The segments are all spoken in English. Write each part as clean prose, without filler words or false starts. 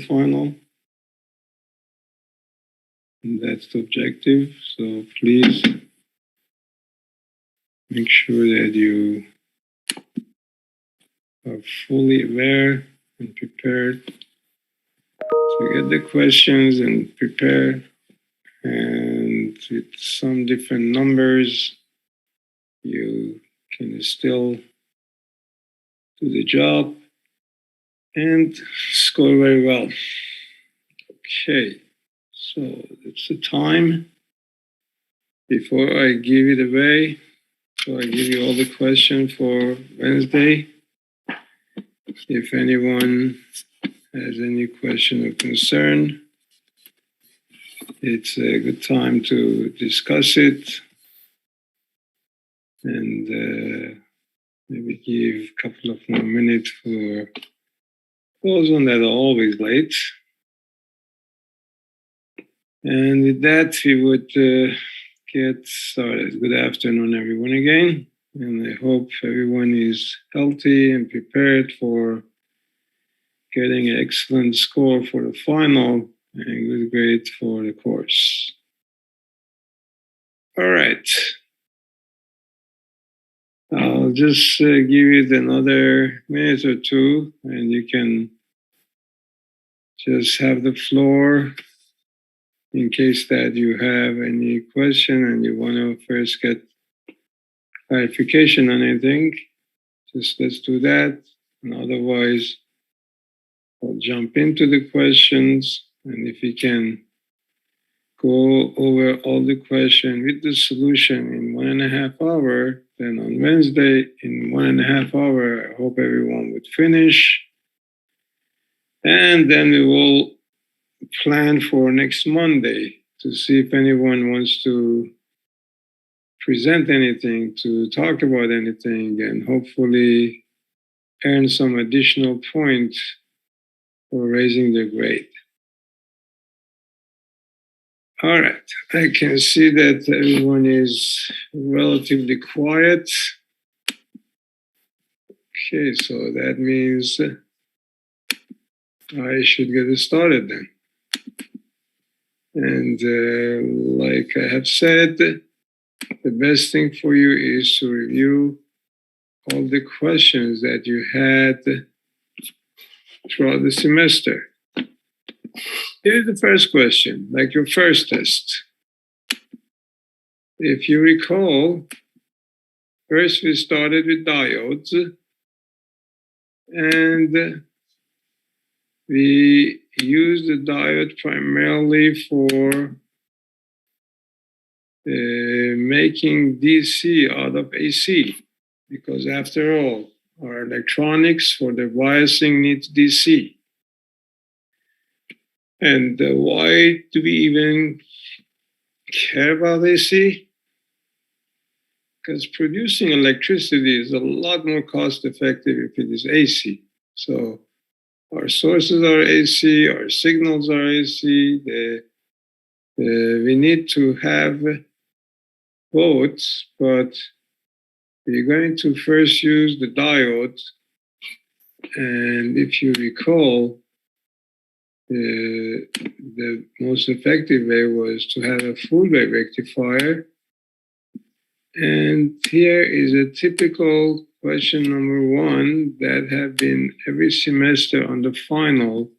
final. And that's the objective. So please make sure that you are fully aware and prepared to get the questions and prepare. And with some different numbers, you can still do the job and score very well. Okay, so it's the time. Before I give it away, so I give you all the questions for Wednesday. If anyone has any question or concern, it's a good time to discuss it and maybe give a couple of more minutes for those one that are always late. And with that, we would get started. Good afternoon, everyone, again. And I hope everyone is healthy and prepared for getting an excellent score for the final and good grade for the course. All right. I'll just give it another minute or two, and you can just have the floor in case that you have any question and you want to first get clarification on anything. Just let's do that. And otherwise, I'll jump into the questions. And if you can go over all the questions with the solution in 1.5 hours, then on Wednesday in 1.5 hours, I hope everyone would finish. And then we will plan for next Monday to see if anyone wants to present anything, to talk about anything, and hopefully earn some additional points for raising their grade. All right, I can see that everyone is relatively quiet. Okay, so that means I should get started then. And like I have said, the best thing for you is to review all the questions that you had throughout the semester. Here's the first question, like your first test. If you recall, first we started with diodes, and we used the diode primarily for making DC out of AC, because after all, our electronics for the biasing needs DC. And why do we even care about AC? Because producing electricity is a lot more cost effective if it is AC. So our sources are AC, our signals are AC. We need to have both, but we're going to first use the diode. And if you recall, the most effective way was to have a full wave rectifier. And here is a typical question number 1 that have been every semester on the final.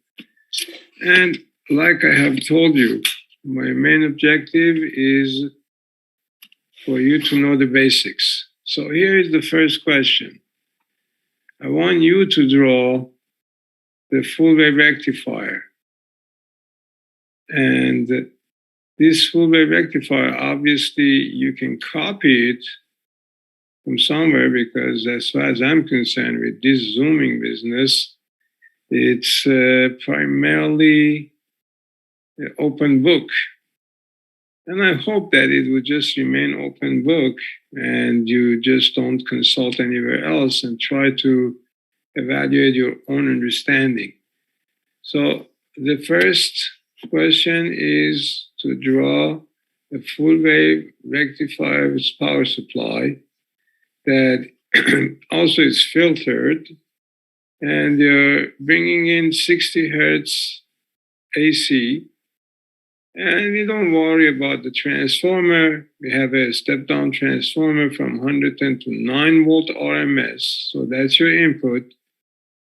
And like I have told you, my main objective is for you to know the basics. So here is the first question. I want you to draw the full wave rectifier. And this full wave rectifier, obviously, you can copy it from somewhere, because as far as I'm concerned with this zooming business, it's primarily an open book. And I hope that it would just remain open book and you just don't consult anywhere else and try to evaluate your own understanding. So the first question is to draw a full wave rectifier with power supply that also is filtered, and you're bringing in 60 hertz AC. And we don't worry about the transformer. We have a step-down transformer from 110 to 9 volt RMS. So that's your input.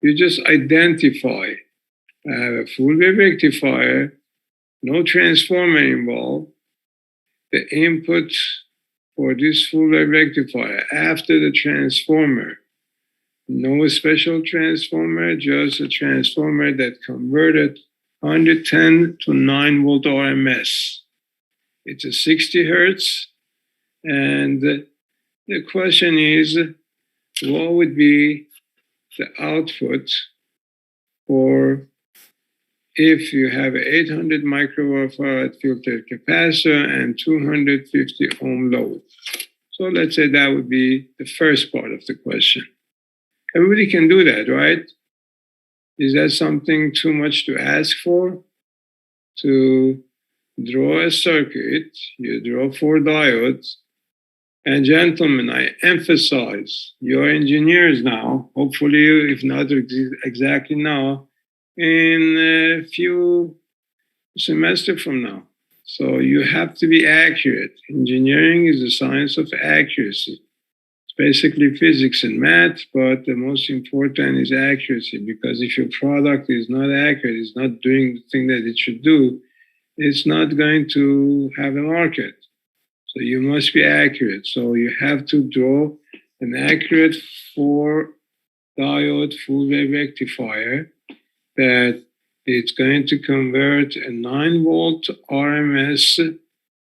You just identify. I have a full wave rectifier, no transformer involved. The input for this full wave rectifier after the transformer, no special transformer, just a transformer that converted 110 to 9 volt RMS. It's a 60 hertz. And the question is, what would be the output for if you have an 800 microfarad filter capacitor and 250 ohm load? So let's say that would be the first part of the question. Everybody can do that, right? Is that something too much to ask for? To draw a circuit, you draw 4 diodes. And gentlemen, I emphasize, you're engineers now, hopefully, if not exactly now, in a few semesters from now. So you have to be accurate. Engineering is the science of accuracy. It's basically physics and math, but the most important is accuracy, because if your product is not accurate, it's not doing the thing that it should do, it's not going to have a market. So you must be accurate. So you have to draw an accurate 4 diode full wave rectifier that it's going to convert a 9 volt RMS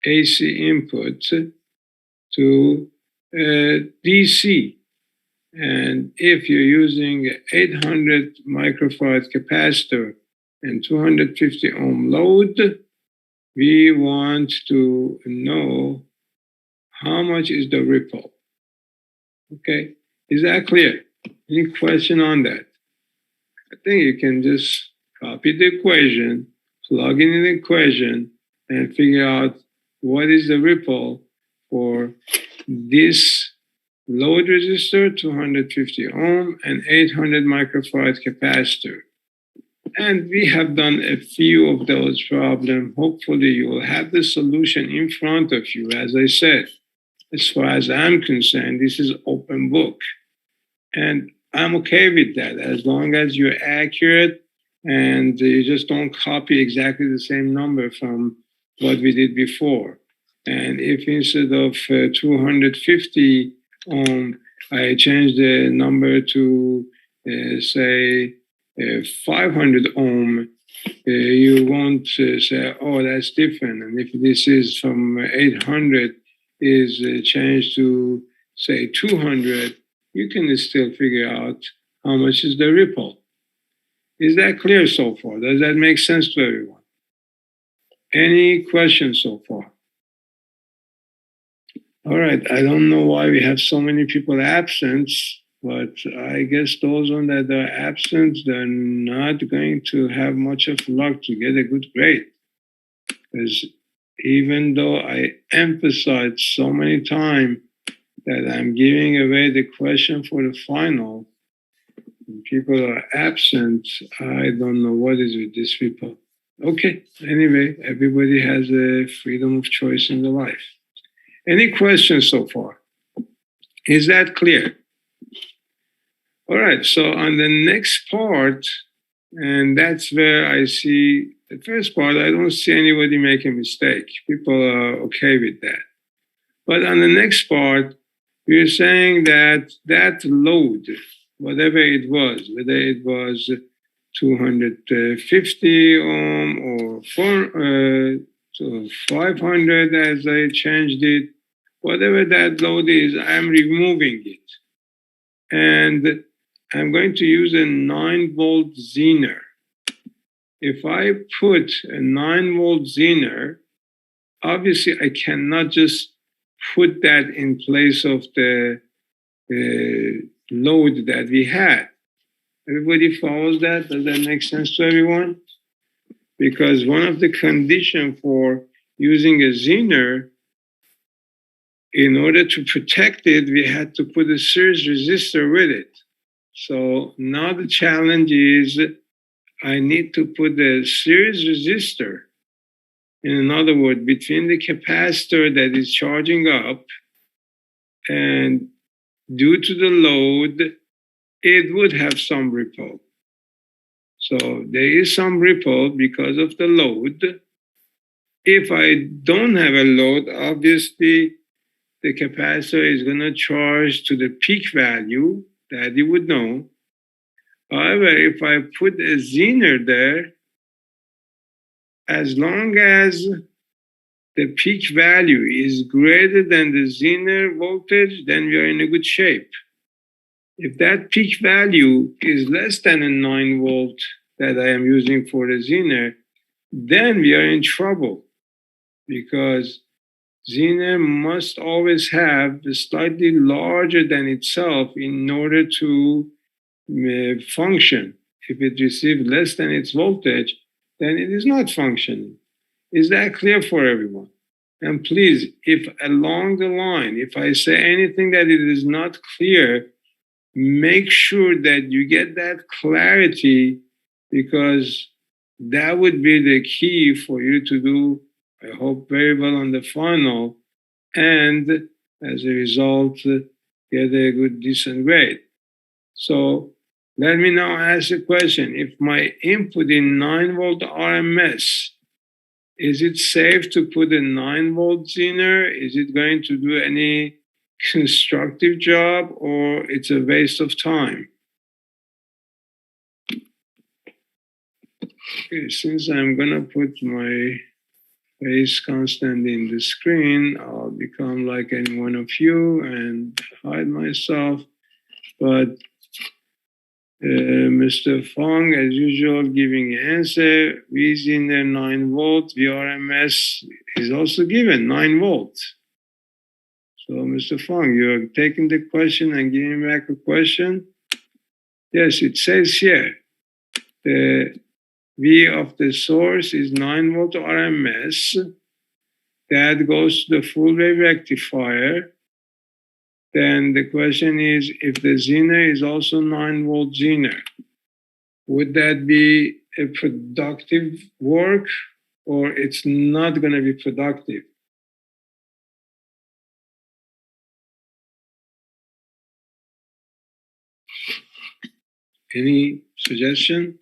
AC input to DC. And if you're using 800 microfarad capacitor and 250 ohm load, we want to know how much is the ripple. Okay, is that clear? Any question on that? I think you can just copy the equation, plug in the equation, and figure out what is the ripple for this load resistor, 250 ohm, and 800 microfarad capacitor. And we have done a few of those problems. Hopefully you will have the solution in front of you. As I said, as far as I'm concerned, this is open book. And I'm okay with that, as long as you're accurate and you just don't copy exactly the same number from what we did before. And if instead of 250 ohm, I change the number to, say, 500 ohm, you won't say, oh, that's different. And if this is from 800 is changed to, say, 200, you can still figure out how much is the ripple. Is that clear so far? Does that make sense to everyone? Any questions so far? All right, I don't know why we have so many people absent, but I guess those ones that are absent, they're not going to have much of luck to get a good grade. Because even though I emphasized so many times that I'm giving away the question for the final, when people are absent, I don't know what is with these people. Okay, anyway, everybody has a freedom of choice in their life. Any questions so far? Is that clear? All right, so on the next part, and that's where I see the first part, I don't see anybody make a mistake. People are okay with that. But on the next part, we're saying that that load, whatever it was, whether it was 250 ohm or 500 as I changed it, whatever that load is, I'm removing it. And I'm going to use a 9 volt Zener. If I put a 9 volt Zener, obviously I cannot just put that in place of the load that we had. Everybody follows that? Does that make sense to everyone? Because one of the conditions for using a Zener, in order to protect it, we had to put a series resistor with it. So now the challenge is I need to put a series resistor, in other words, between the capacitor that is charging up, and due to the load, it would have some ripple. So there is some ripple because of the load. If I don't have a load, obviously the capacitor is going to charge to the peak value that you would know. However, if I put a zener there, as long as the peak value is greater than the zener voltage, then we are in a good shape. If that peak value is less than a 9 volt that I am using for the zener, then we are in trouble, because zener must always have a slightly larger than itself in order to function. If it receives less than its voltage, then it is not functioning. Is that clear for everyone? And please, if along the line, if I say anything that it is not clear, make sure that you get that clarity, because that would be the key for you to do, I hope, very well on the final, and as a result, get a good, decent grade. So let me now ask a question. If my input in 9 volt RMS, is it safe to put a 9 volt zener? Is it going to do any constructive job, or it's a waste of time? Okay, since I'm gonna put my face constant in the screen, I'll become like any one of you and hide myself. But Mr. Fong, as usual, giving an answer. V zener 9 volt, VRMS is also given 9 volts. So, Mr. Fong, you're taking the question and giving back a question. Yes, it says here, the V of the source is 9 volt RMS. That goes to the full wave rectifier. Then the question is, if the zener is also 9 volt zener, would that be a productive work, or it's not going to be productive? Any suggestion?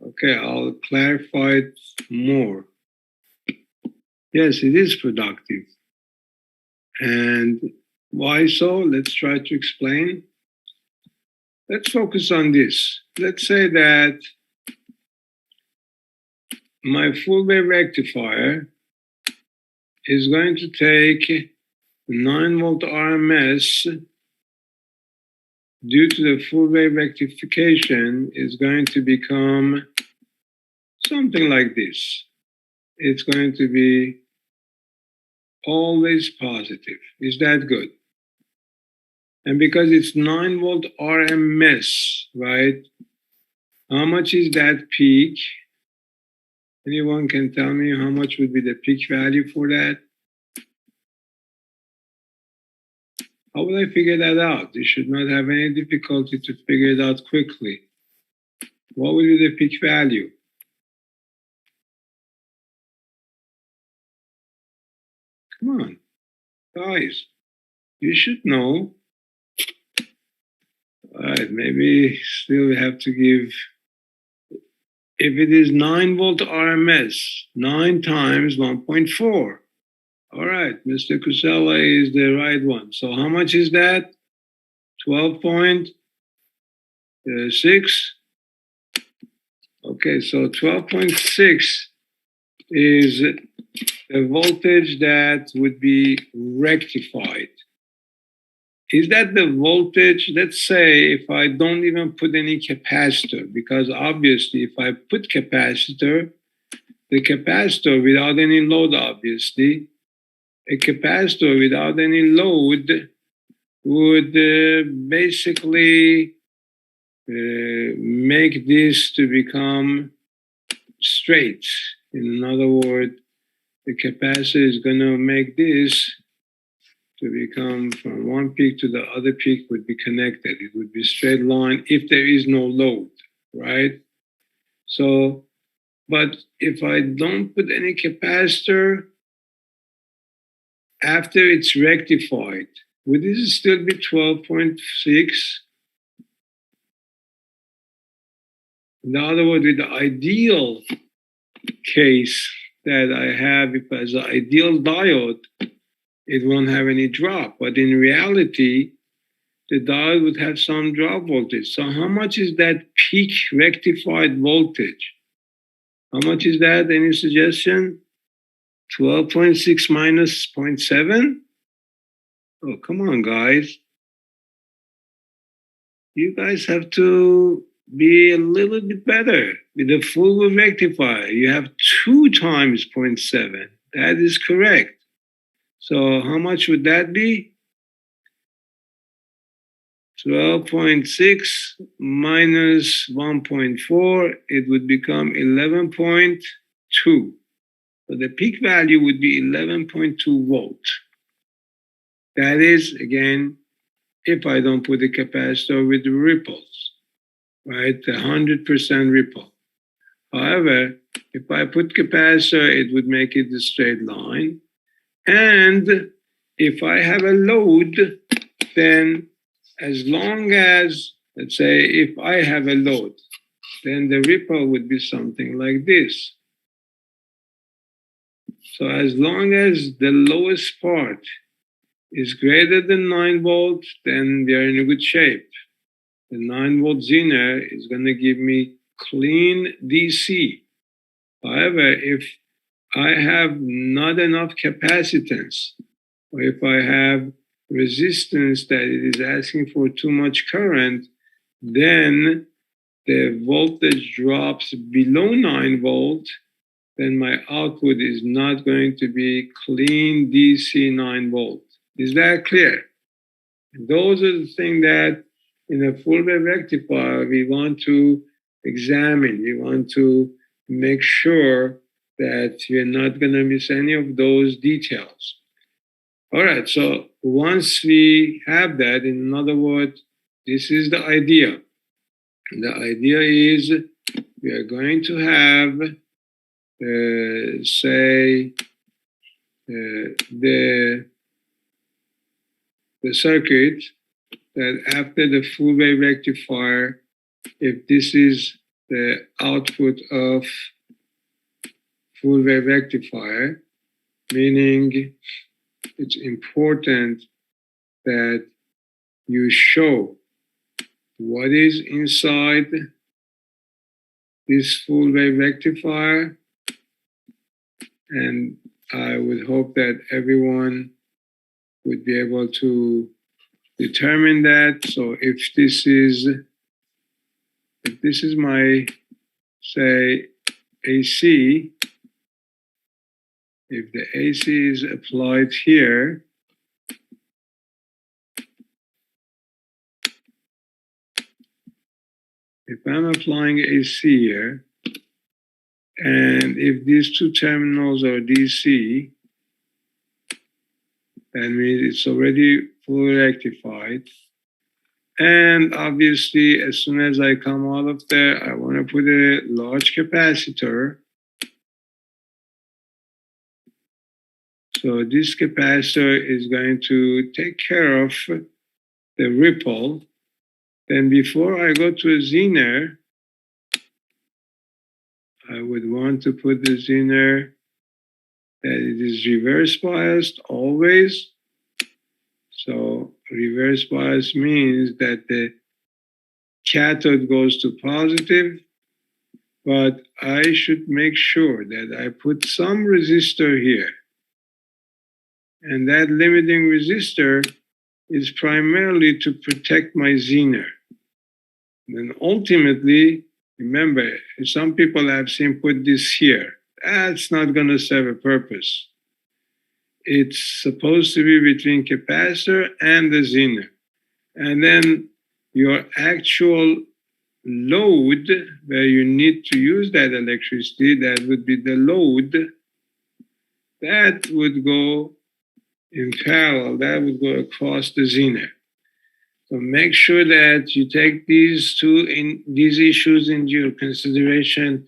Okay, I'll clarify it more. Yes, it is productive. And why so? Let's try to explain. Let's focus on this. Let's say that my full wave rectifier is going to take 9 volt RMS. Due to the full wave rectification, is going to become something like this. It's going to be always positive. Is that good? And because it's 9 volt RMS, right? How much is that peak? Anyone can tell me how much would be the peak value for that? How will I figure that out? You should not have any difficulty to figure it out quickly. What will be the peak value? Come on, guys, you should know. All right, maybe still we have to give, if it is 9 volt RMS, 9 times 1.4. All right, Mr. Kusela is the right one. So how much is that? 12.6. Okay, so 12.6 is the voltage that would be rectified. Is that the voltage? Let's say if I don't even put any capacitor, because obviously if I put capacitor, the capacitor without any load, obviously, a capacitor without any load would basically make this to become straight. In other words, the capacitor is going to make this to become from one peak to the other peak would be connected. It would be straight line if there is no load. right? So, but if I don't put any capacitor after it's rectified, would this still be 12.6? In other words, with the ideal case that I have, if as an ideal diode, it won't have any drop. But in reality, the diode would have some drop voltage. So how much is that peak rectified voltage? How much is that? Any suggestion? 12.6 minus 0.7? Oh, come on, guys. You guys have to be a little bit better. With a full rectifier, you have 2 times 0.7. That is correct. So how much would that be? 12.6 minus 1.4, it would become 11.2. So the peak value would be 11.2 volts. That is, again, if I don't put the capacitor with the ripples, right? The 100% ripple. However, if I put capacitor, it would make it a straight line. And if I have a load, then as long as, let's say, if I have a load, then the ripple would be something like this. So as long as the lowest part is greater than 9 volts, then we are in a good shape. The 9 volt Zener is going to give me clean DC. However, if I have not enough capacitance, or if I have resistance that it is asking for too much current, then the voltage drops below 9 volt, then my output is not going to be clean DC 9 volt. Is that clear? And those are the things that in a full wave rectifier we want to examine. We want to make sure that you're not going to miss any of those details. All right, so once we have that, in other words, this is the idea. The idea is we are going to have, say, the circuit that after the full wave rectifier, if this is the output of full wave rectifier, meaning it's important that you show what is inside this full wave rectifier. And I would hope that everyone would be able to determine that. So if this is my, say, AC, if the AC is applied here, if I'm applying AC here, and if these two terminals are DC, that means it's already fully rectified. And obviously, as soon as I come out of there, I want to put a large capacitor. So this capacitor is going to take care of the ripple. Then before I go to a Zener, I would want to put the Zener that it is reverse biased always. So reverse bias means that the cathode goes to positive, but I should make sure that I put some resistor here. And that limiting resistor is primarily to protect my Zener. And ultimately, remember, some people have seen put this here. That's not going to serve a purpose. It's supposed to be between capacitor and the Zener. And then your actual load, where you need to use that electricity, that would be the load, that would go in parallel, that would go across the Zener. So make sure that you take these issues into your consideration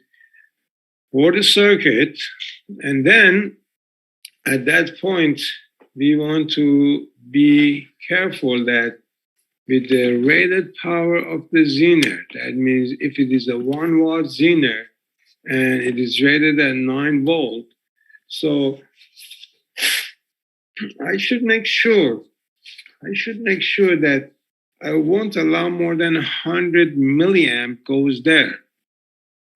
for the circuit, and then at that point we want to be careful that with the rated power of the zener, that means if it is a 1 watt zener and it is rated at 9 volt, so I should make sure that I won't allow more than 100 milliamp goes there.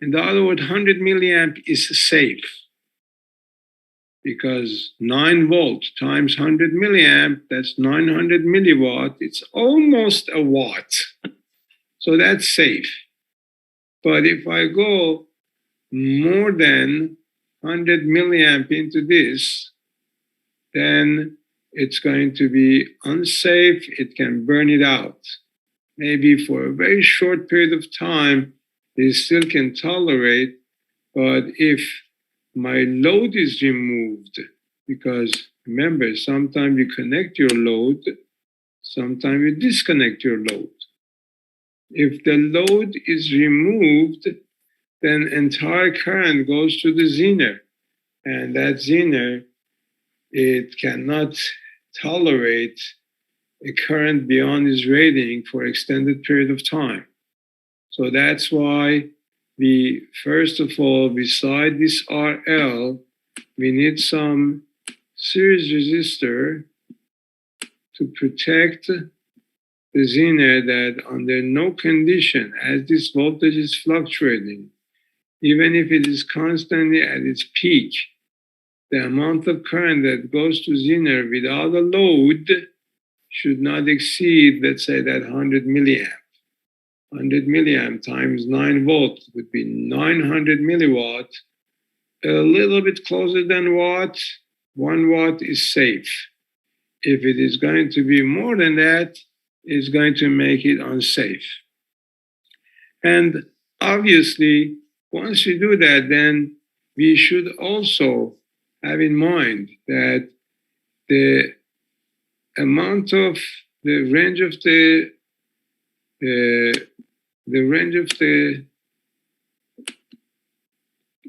In other words, 100 milliamp is safe, because 9 volt times 100 milliamp, that's 900 milliwatt. It's almost a watt. So that's safe. But if I go more than 100 milliamp into this, then it's going to be unsafe. It can burn it out. Maybe for a very short period of time, it still can tolerate. But if my load is removed, because remember, sometimes you connect your load, sometimes you disconnect your load. If the load is removed, then entire current goes to the zener. And that zener, it cannot tolerate a current beyond its rating for extended period of time. So that's why we, first of all, beside this RL, we need some series resistor to protect the zener, that under no condition, as this voltage is fluctuating, even if it is constantly at its peak, the amount of current that goes to zener without a load should not exceed, let's say, that 100 milliamp. 100 milliamp times 9 volt would be 900 milliwatt, a little bit closer than watt. 1 watt is safe. If it is going to be more than that, it's going to make it unsafe. And obviously, once we do that, then we should also have in mind that the amount of the range of the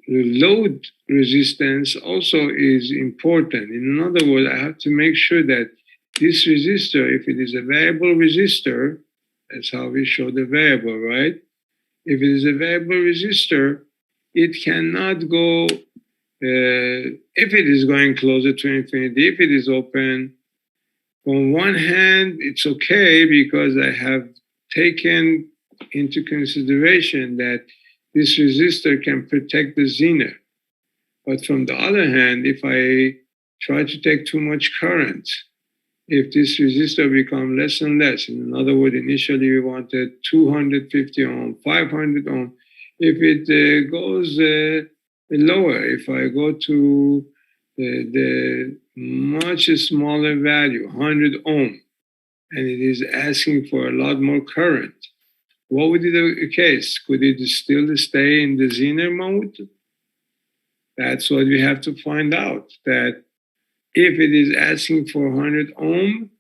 load resistance also is important. In other words, I have to make sure that this resistor, if it is a variable resistor, that's how we show the variable, right? If it is a variable resistor, it cannot go, if it is going closer to infinity, if it is open, on one hand, it's okay because I have taken into consideration that this resistor can protect the zener. But from the other hand, if I try to take too much current, if this resistor becomes less and less, in other words, initially we wanted 250 ohm, 500 ohm. If it goes lower, if I go to the much smaller value, 100 ohm, and it is asking for a lot more current, what would be the case? Could it still stay in the zener mode? That's what we have to find out, that if it is asking for 100 ohm,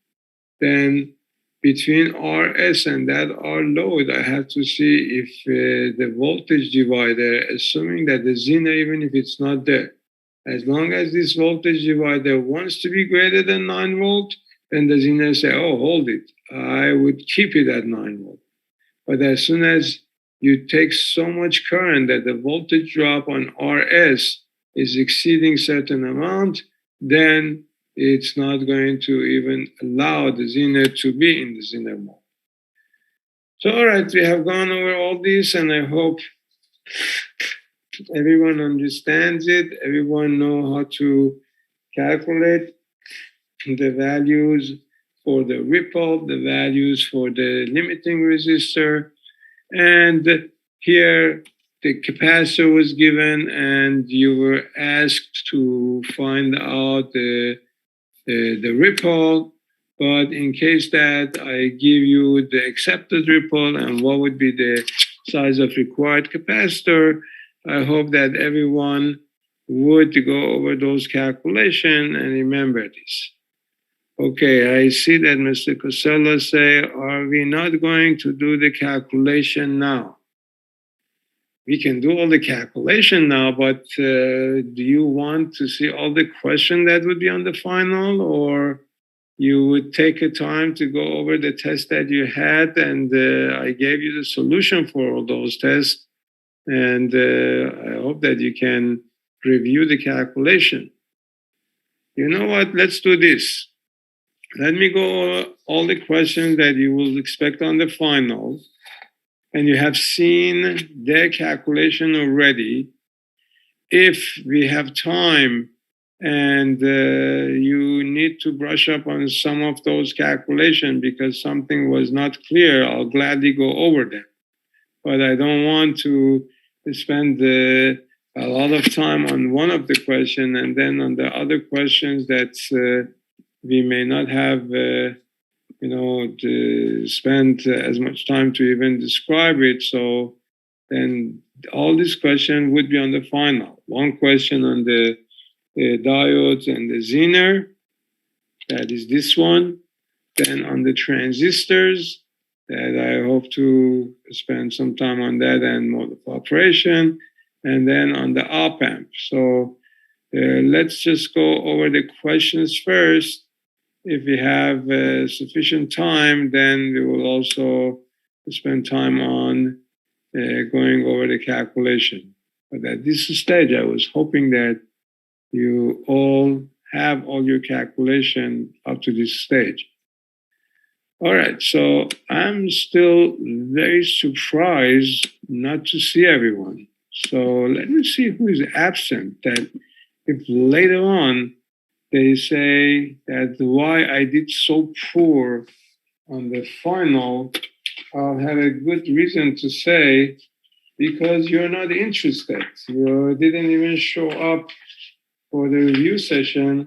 then between RS and that R load, I have to see if the voltage divider, assuming that the zener, even if it's not there, as long as this voltage divider wants to be greater than 9 volt, then the zener say, oh, hold it. I would keep it at 9 volt. But as soon as you take so much current that the voltage drop on RS is exceeding certain amount, then it's not going to even allow the zener to be in the zener mode. So, all right, we have gone over all this, and I hope everyone understands it. Everyone know how to calculate the values for the ripple, the values for the limiting resistor. And here the capacitor was given, and you were asked to find out the ripple. But in case that I give you the accepted ripple and what would be the size of required capacitor, I hope that everyone would go over those calculations and remember this. Okay, I see that Mr. Casella say, are we not going to do the calculation now? We can do all the calculation now, but do you want to see all the question that would be on the final, or you would take a time to go over the test that you had, and I gave you the solution for all those tests, and I hope that you can review the calculation. You know what? Let's do this. Let me go over all the questions that you will expect on the final, and you have seen their calculation already. If we have time and you need to brush up on some of those calculations because something was not clear, I'll gladly go over them. But I don't want to spend a lot of time on one of the questions and then on the other questions that we may not have to spend as much time to even describe it. So then all these questions would be on the final. One question on the diodes and the Zener, that is this one. Then on the transistors, that I hope to spend some time on that and mode of operation. And then on the op amp. So let's just go over the questions first. If we have sufficient time, then we will also spend time on going over the calculation. But at this stage, I was hoping that you all have all your calculation up to this stage. All right, so I'm still very surprised not to see everyone. So let me see who is absent, that if later on they say that why I did so poor on the final, I'll have a good reason to say, because you're not interested. You didn't even show up for the review session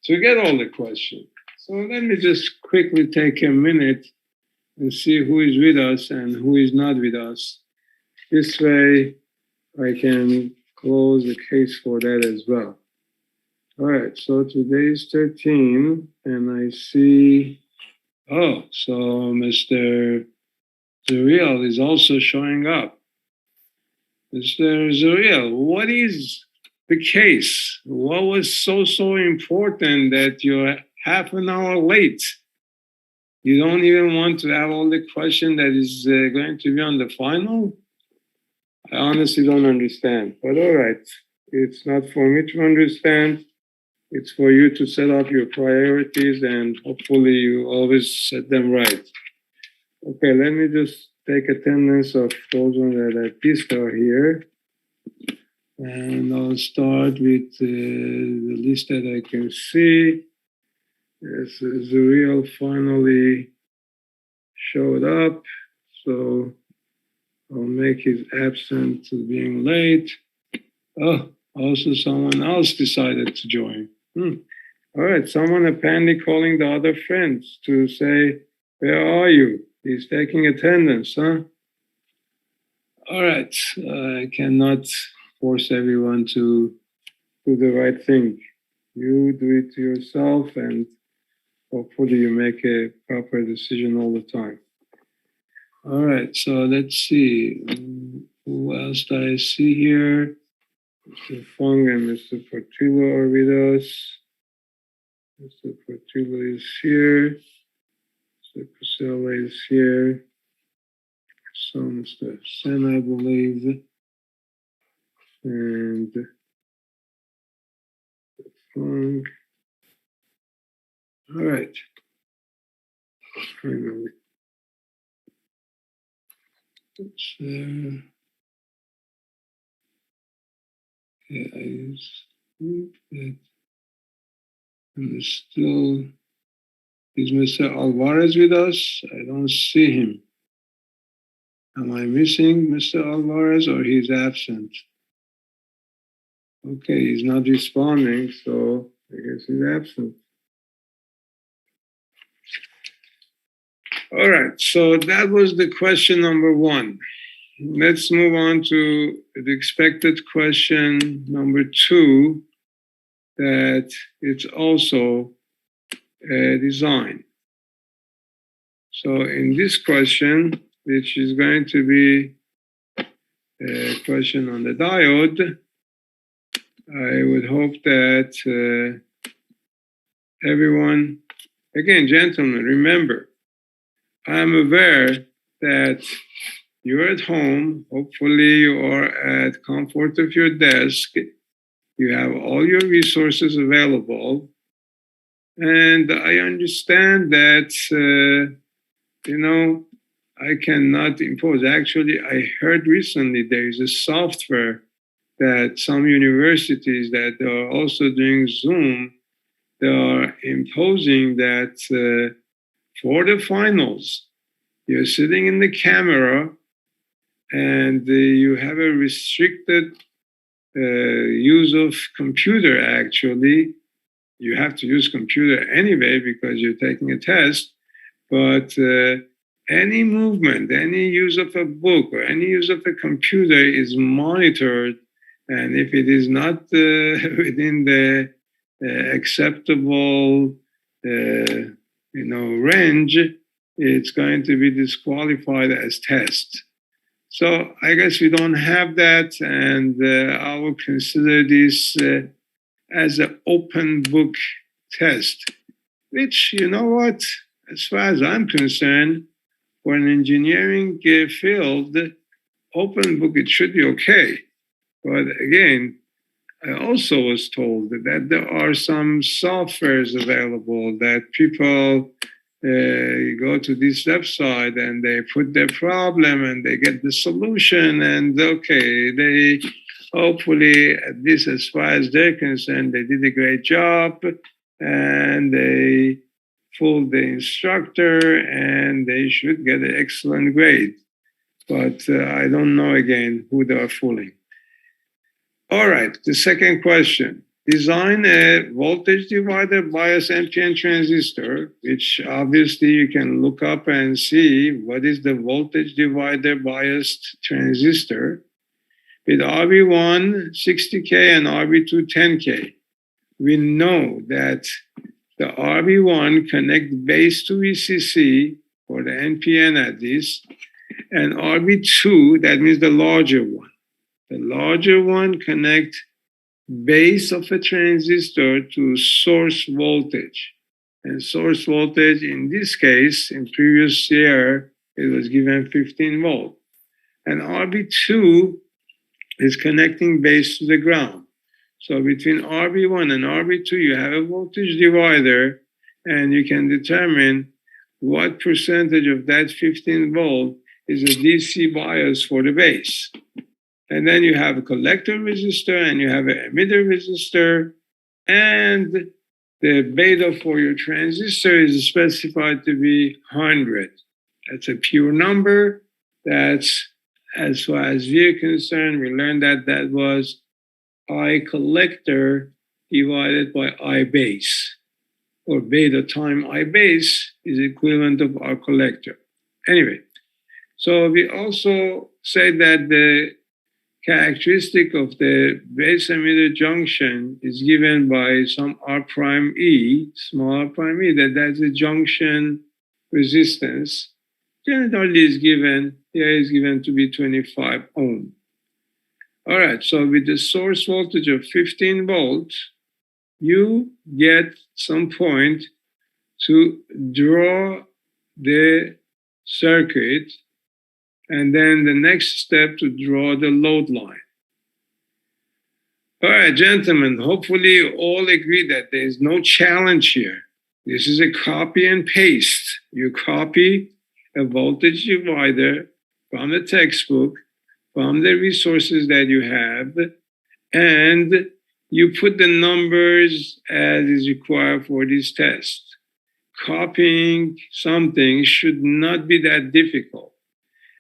to get all the questions. So let me just quickly take a minute and see who is with us and who is not with us. This way I can close the case for that as well. All right, so today is 13, and I see, so Mr. Zuriel is also showing up. Mr. Zuriel, what is the case? What was so important that you're half an hour late? You don't even want to have all the question that is going to be on the final? I honestly don't understand, but all right. It's not for me to understand. It's for you to set up your priorities, and hopefully you always set them right. Okay, let me just take attendance of those ones that at least are here. And I'll start with the list that I can see. Yes, Zuriel finally showed up, so I'll make his absence to being late. Oh, also someone else decided to join. All right, someone apparently calling the other friends to say, where are you? He's taking attendance, huh? All right, I cannot force everyone to do the right thing. You do it yourself, and hopefully you make a proper decision all the time. All right, so let's see. Who else do I see here? Mr. Fung and Mr. Portillo are with us. Mr. Portillo is here. Mr. Casella is here. So Mr. Sen, I believe. And Fung. All right. Finally. It's there. Yeah, I think that I'm still. Is Mr. Alvarez with us? I don't see him. Am I missing Mr. Alvarez, or he's absent? Okay, he's not responding, so I guess he's absent. All right, so that was the question number one. Let's move on to the expected question number two, that it's also design. So in this question, which is going to be a question on the diode, I would hope that everyone, again, gentlemen, remember, I'm aware that you're at home. Hopefully you are at comfort of your desk. You have all your resources available. And I understand that, I cannot impose. Actually, I heard recently there is a software that some universities that are also doing Zoom, they are imposing that for the finals, you're sitting in the camera and you have a restricted use of computer, actually. You have to use computer anyway because you're taking a test, but any movement, any use of a book or any use of a computer is monitored. And if it is not within the acceptable, range, it's going to be disqualified as test. So I guess we don't have that, and I will consider this as an open book test, which, you know what, as far as I'm concerned, for an engineering field, open book, it should be okay. But again, I also was told that there are some softwares available that people go to this website and they put their problem and they get the solution, and okay, they hopefully, at least as far as they're concerned, they did a great job and they fooled the instructor and they should get an excellent grade. But I don't know again who they are fooling. All right, the second question. Design a voltage divider bias NPN transistor, which obviously you can look up and see what is the voltage divider biased transistor with RB1 60K and RB2 10K. We know that the RB1 connect base to VCC for the NPN at least, and RB2, that means the larger one. The larger one connect base of a transistor to source voltage. And source voltage, in this case, in previous year, it was given 15 volt. And RB2 is connecting base to the ground. So between RB1 and RB2, you have a voltage divider, and you can determine what percentage of that 15 volt is a DC bias for the base. And then you have a collector resistor and you have an emitter resistor, and the beta for your transistor is specified to be 100. That's a pure number. That's, as far as we're concerned, we learned that that was I collector divided by I base, or beta time I base is equivalent of R collector. Anyway, so we also say that the characteristic of the base emitter junction is given by some R prime E, small r prime E, that's a junction resistance. Generally is given, here is given to be 25 ohm. All right, so with the source voltage of 15 volts, you get some point to draw the circuit, and then the next step to draw the load line. All right, gentlemen, hopefully you all agree that there is no challenge here. This is a copy and paste. You copy a voltage divider from the textbook, from the resources that you have, and you put the numbers as is required for this test. Copying something should not be that difficult.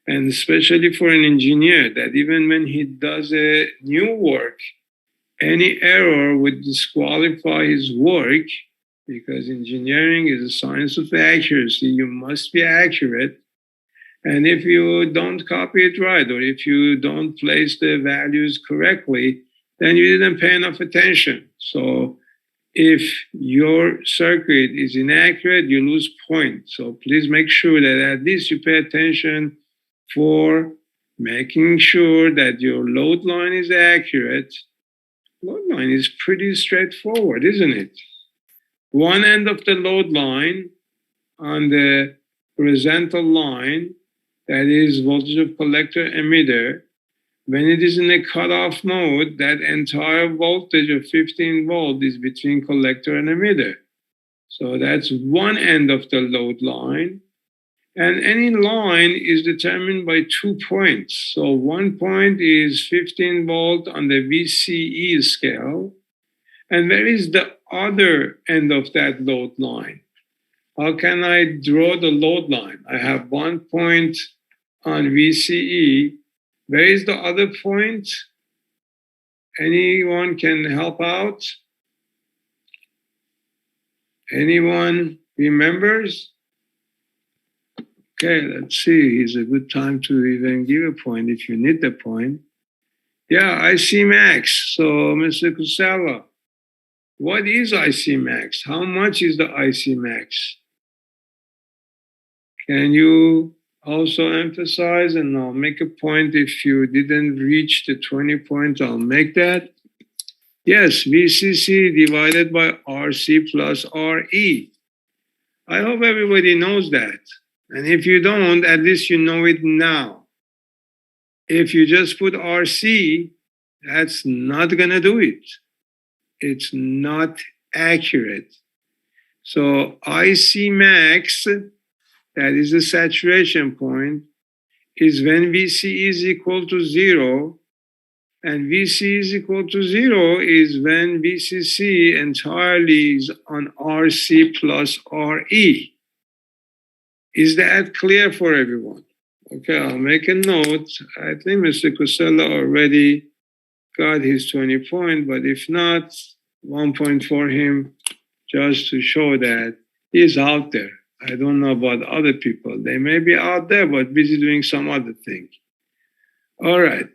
And especially for an engineer, that even when he does a new work, any error would disqualify his work, because engineering is a science of accuracy. You must be accurate. And if you don't copy it right, or if you don't place the values correctly, then you didn't pay enough attention. So If your circuit is inaccurate, you lose points. So please make sure that at least you pay attention for making sure that your load line is accurate. Load line is pretty straightforward, isn't it? One end of the load line on the horizontal line, that is voltage of collector emitter, when it is in a cutoff mode, that entire voltage of 15 volt is between collector and emitter. So that's one end of the load line. And any line is determined by 2 points. So one point is 15 volt on the VCE scale. And where is the other end of that load line? How can I draw the load line? I have 1 point on VCE. Where is the other point? Anyone can help out? Anyone remembers? Okay, let's see. It's a good time to even give a point if you need the point. Yeah, IC max. So, Mr. Kusala, what is IC max? How much is the IC max? Can you also emphasize, and I'll make a point if you didn't reach the 20 points, I'll make that. Yes, VCC divided by RC plus RE. I hope everybody knows that. And if you don't, at least you know it now. If you just put RC, that's not going to do it. It's not accurate. So IC max, that is the saturation point, is when VC is equal to 0, and VC is equal to 0 is when VCC entirely is on RC plus RE. Is that clear for everyone? Okay, I'll make a note. I think Mr. Kusela already got his 20 point, but if not, 1 point for him just to show that he's out there. I don't know about other people. They may be out there, but busy doing some other thing. All right.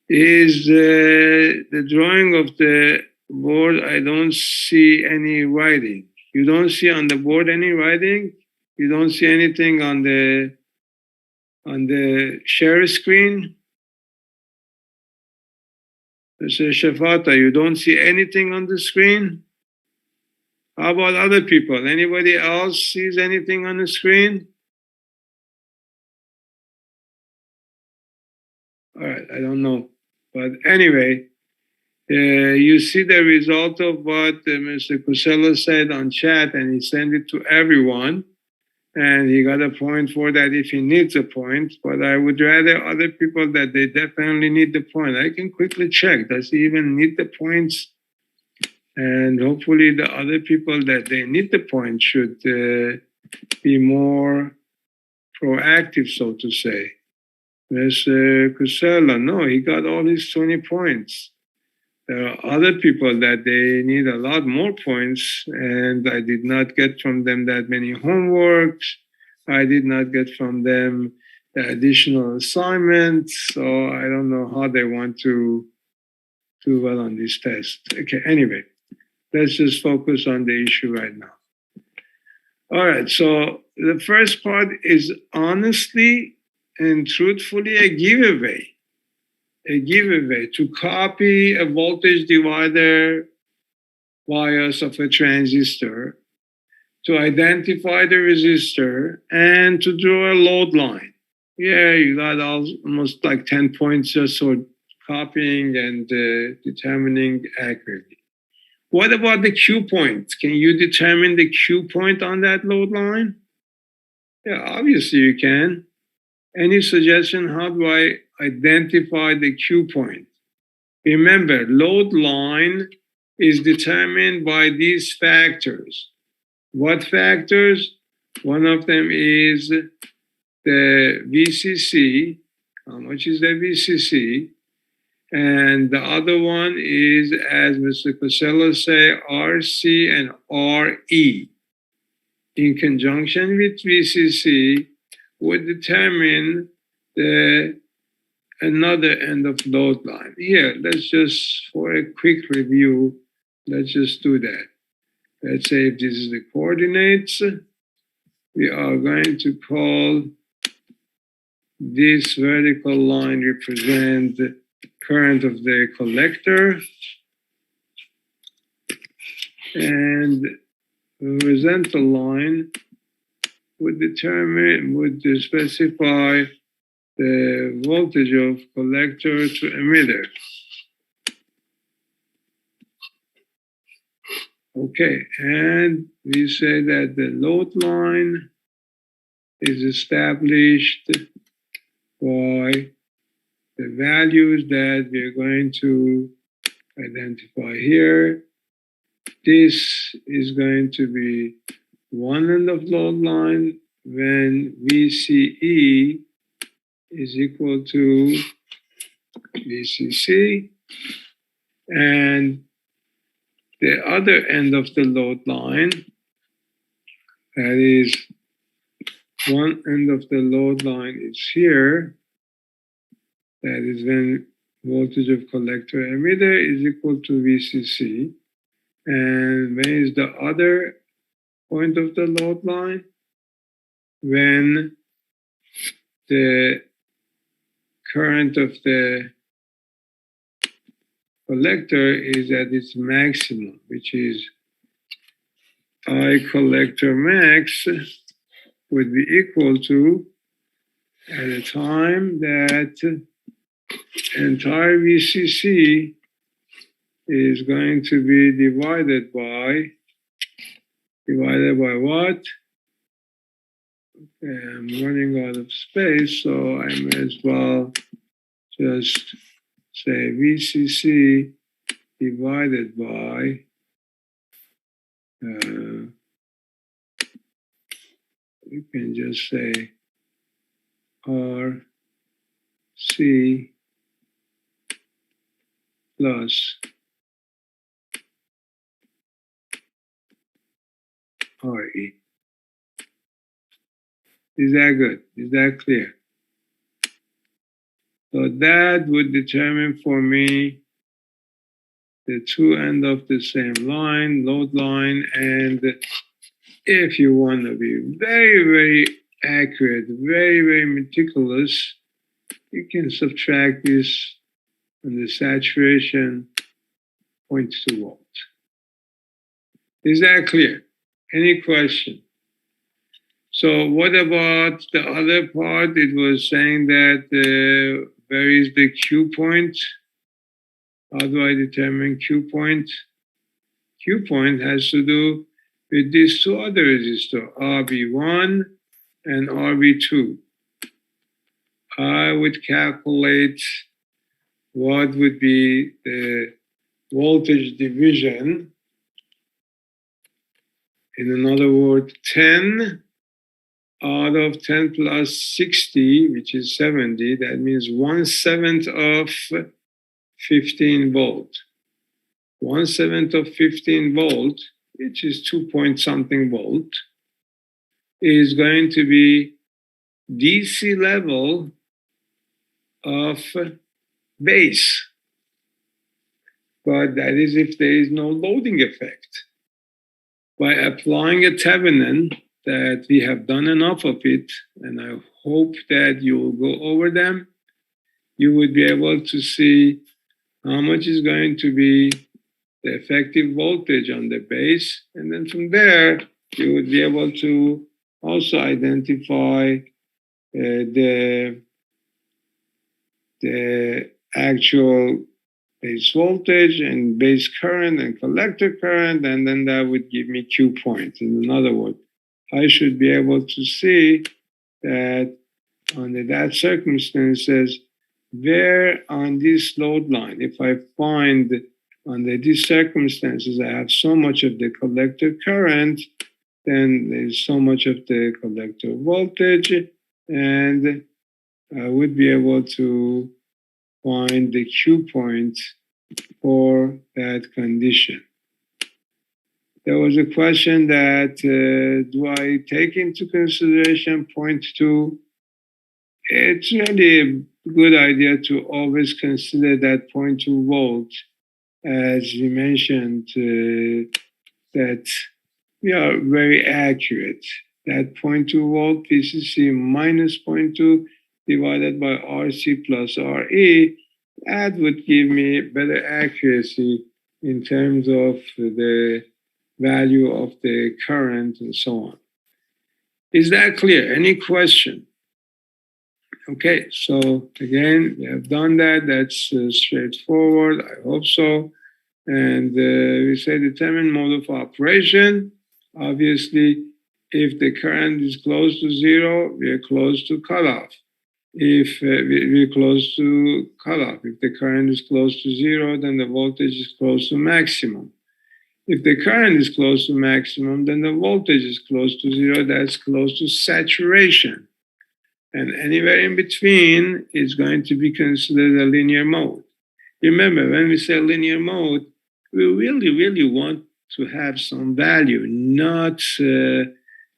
Is the drawing of the board, I don't see any writing. You don't see on the board any writing? You don't see anything on the share screen? Mr. Shafata, you don't see anything on the screen? How about other people? Anybody else sees anything on the screen? All right, I don't know. But anyway, you see the result of what Mr. Kusela said on chat, and he sent it to everyone. And he got a point for that if he needs a point. But I would rather other people that they definitely need the point. I can quickly check. Does he even need the points? And hopefully the other people that they need the point should be more proactive, so to say. Mr. Kusela, no, he got all his 20 points. There are other people that they need a lot more points, and I did not get from them that many homeworks. I did not get from them the additional assignments, so I don't know how they want to do well on this test. Okay, anyway, let's just focus on the issue right now. All right, so the first part is honestly and truthfully a giveaway. A giveaway to copy a voltage divider bias of a transistor, to identify the resistor, and to draw a load line. Yeah, you got almost like 10 points just for copying and determining accurately. What about the Q point? Can you determine the Q point on that load line? Yeah, obviously you can. Any suggestion, how do I identify the Q point? Remember, load line is determined by these factors. What factors? One of them is the VCC. How much is the VCC? And the other one is, as Mr. Cosella say, RC and RE. In conjunction with VCC, would determine the another end of load line. Here, let's just, for a quick review, Let's just do that. Let's say if this is the coordinates, we are going to call this vertical line represent the current of the collector, and the horizontal line would specify the voltage of collector to emitter. Okay, and we say that the load line is established by the values that we're going to identify here. This is going to be one end of load line when VCE is equal to VCC, and the other end of the load line, that is one end of the load line is here, that is when voltage of collector emitter is equal to VCC, and when is the other point of the load line? When the current of the collector is at its maximum, which is I collector max would be equal to, at a time that entire VCC is going to be divided by what? I'm running out of space, so I may as well just say VCC divided by you can just say RC plus RE. Is that good? Is that clear? So that would determine for me the two ends of the same line, load line, and if you want to be very, very accurate, very, very meticulous, you can subtract this on the saturation 0.2 volt. Is that clear? Any question? So what about the other part? It was saying that where is the Q point? How do I determine Q point? Q point has to do with these two other resistors, RB1 and RB2. I would calculate what would be the voltage division. In another word, 10 out of 10 plus 60, which is 70, that means 1/7 of 15 volt. 1/7 of 15 volt, which is 2 point something volt, is going to be DC level of base. But that is if there is no loading effect. By applying a Thevenin, that we have done enough of it, and I hope that you will go over them, you would be able to see how much is going to be the effective voltage on the base, and then from there, you would be able to also identify the actual base voltage and base current and collector current, and then that would give me Q point. In other words, I should be able to see that under that circumstances, where on this load line, if I find under these circumstances, I have so much of the collector current, then there's so much of the collector voltage, and I would be able to find the Q point for that condition. There was a question that, do I take into consideration 0.2? It's really a good idea to always consider that 0.2 volt as you mentioned, that we are very accurate. That zero point 0.2 volt VCC minus zero point 0.2 divided by RC plus RE, that would give me better accuracy in terms of the value of the current and so on. Is that clear? Any question? Okay, so again, we have done that. That's straightforward. I hope so. And we say determine mode of operation. Obviously, if the current is close to zero, we are close to cutoff. If we're close to cutoff, if the current is close to zero, then the voltage is close to maximum. If the current is close to maximum, then the voltage is close to zero. That's close to saturation. And anywhere in between is going to be considered a linear mode. Remember, when we say linear mode, we really want to have some value, not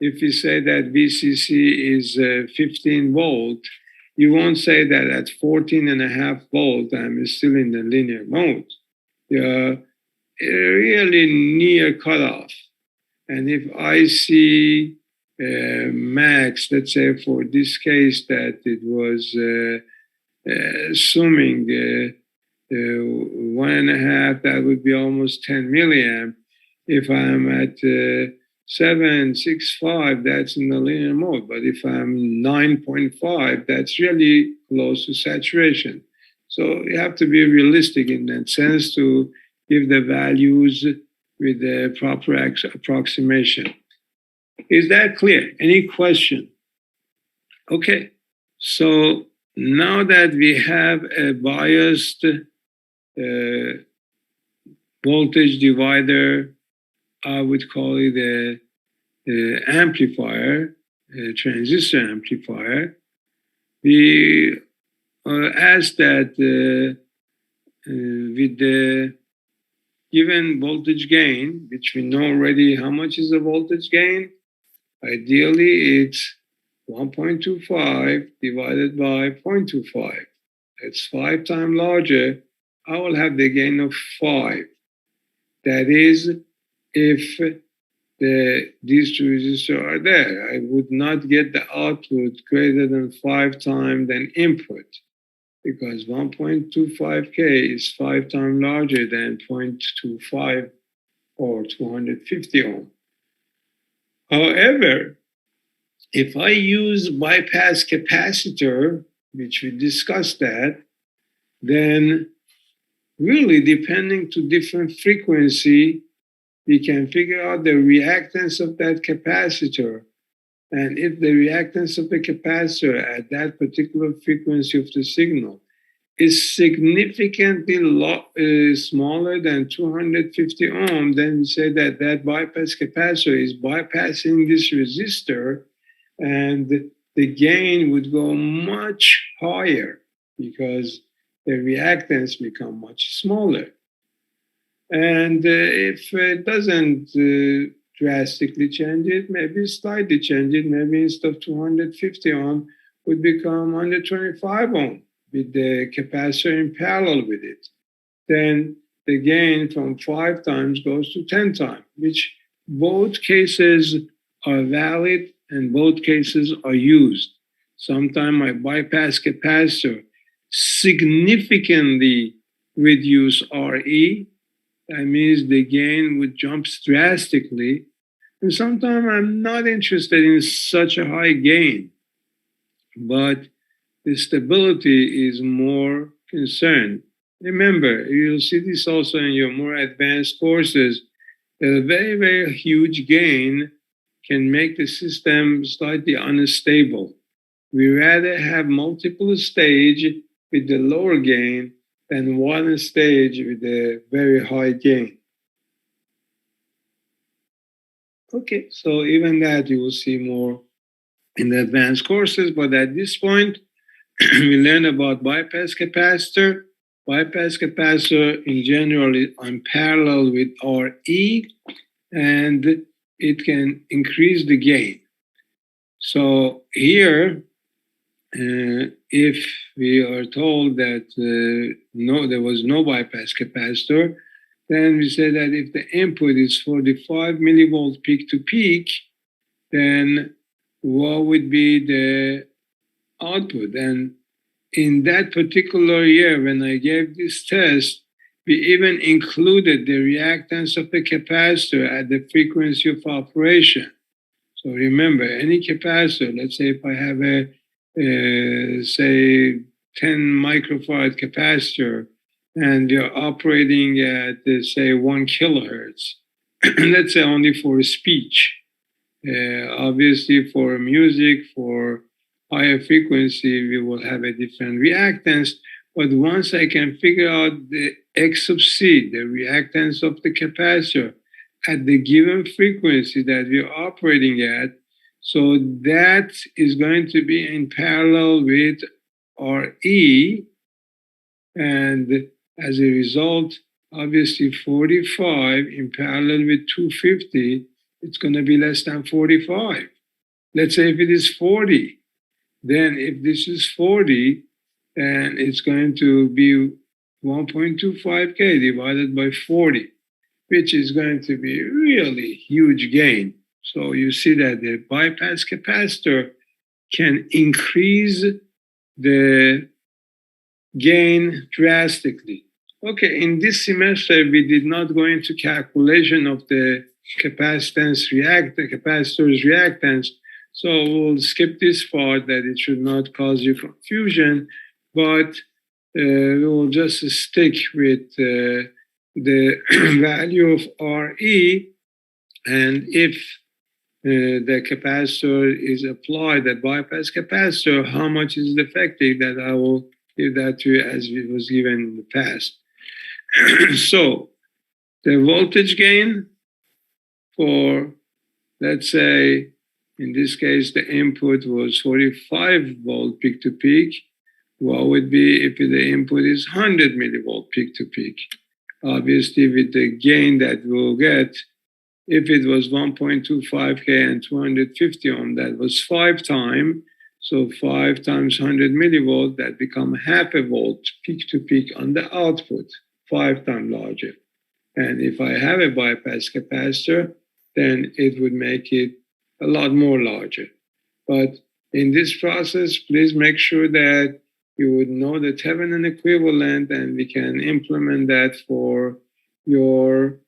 if we say that VCC is 15 volt, you won't say that at 14.5 volt, I'm still in the linear mode. You're really near cutoff. And if I see max, let's say for this case that it was assuming 1.5, that would be almost 10 milliamp. If I'm at 7.65, that's in the linear mode. But if I'm 9.5, that's really close to saturation. So you have to be realistic in that sense to give the values with the proper approximation. Is that clear? Any question? Okay, so now that we have a biased voltage divider, I would call it a amplifier, a transistor amplifier. We asked that with the given voltage gain, which we know already how much is the voltage gain, ideally it's 1.25 divided by 0.25. It's 5 times larger. I will have the gain of 5. That is, if these two resistors are there, I would not get the output greater than 5 times than input, because 1.25K is 5 times larger than 0.25 or 250 ohm. However, if I use bypass capacitor, which we discussed that, then really depending to different frequency, we can figure out the reactance of that capacitor. And if the reactance of the capacitor at that particular frequency of the signal is significantly smaller than 250 ohm, then we say that that bypass capacitor is bypassing this resistor, and the gain would go much higher because the reactance become much smaller. And if it doesn't drastically change it, maybe slightly change it, maybe instead of 250 ohm would become 125 ohm with the capacitor in parallel with it. Then the gain from 5 times goes to 10 times, which both cases are valid and both cases are used. Sometimes my bypass capacitor significantly reduce RE. That means the gain would jump drastically. And sometimes I'm not interested in such a high gain, but the stability is more concerned. Remember, you'll see this also in your more advanced courses, that a very, very huge gain can make the system slightly unstable. We rather have multiple stage with the lower gain than one stage with a very high gain. Okay, so even that you will see more in the advanced courses, but at this point, we learn about bypass capacitor. Bypass capacitor in general is on parallel with RE, and it can increase the gain. So here, if we are told that there was no bypass capacitor, then we say that if the input is 45 millivolt peak to peak, then what would be the output? And in that particular year, when I gave this test, we even included the reactance of the capacitor at the frequency of operation. So remember, any capacitor, let's say if I have say 10 microfarad capacitor and you're operating at, say, 1 kilohertz, let's say only for speech. Obviously, for music, for higher frequency, we will have a different reactance. But once I can figure out the X sub C, the reactance of the capacitor at the given frequency that we're operating at, so that is going to be in parallel with RE. And as a result, obviously 45 in parallel with 250, it's going to be less than 45. Let's say if it is 40, then if this is 40, then it's going to be 1.25K divided by 40, which is going to be really huge gain. So you see that the bypass capacitor can increase the gain drastically. Okay, in this semester, we did not go into calculation of the capacitor's reactance. So we'll skip this part that it should not cause you confusion, but we will just stick with the value of RE. And if the capacitor is applied, that bypass capacitor, how much is it effective, that I will give that to you as it was given in the past. So the voltage gain for, let's say, in this case, the input was 45 volt peak to peak. What would be if the input is 100 millivolt peak to peak? Obviously, with the gain that we'll get, if it was 1.25K and 250 ohm, that was 5 times. So 5 times 100 millivolt, that become half a volt peak to peak on the output, 5 times larger. And if I have a bypass capacitor, then it would make it a lot more larger. But in this process, please make sure that you would know the Thevenin equivalent, and we can implement that for your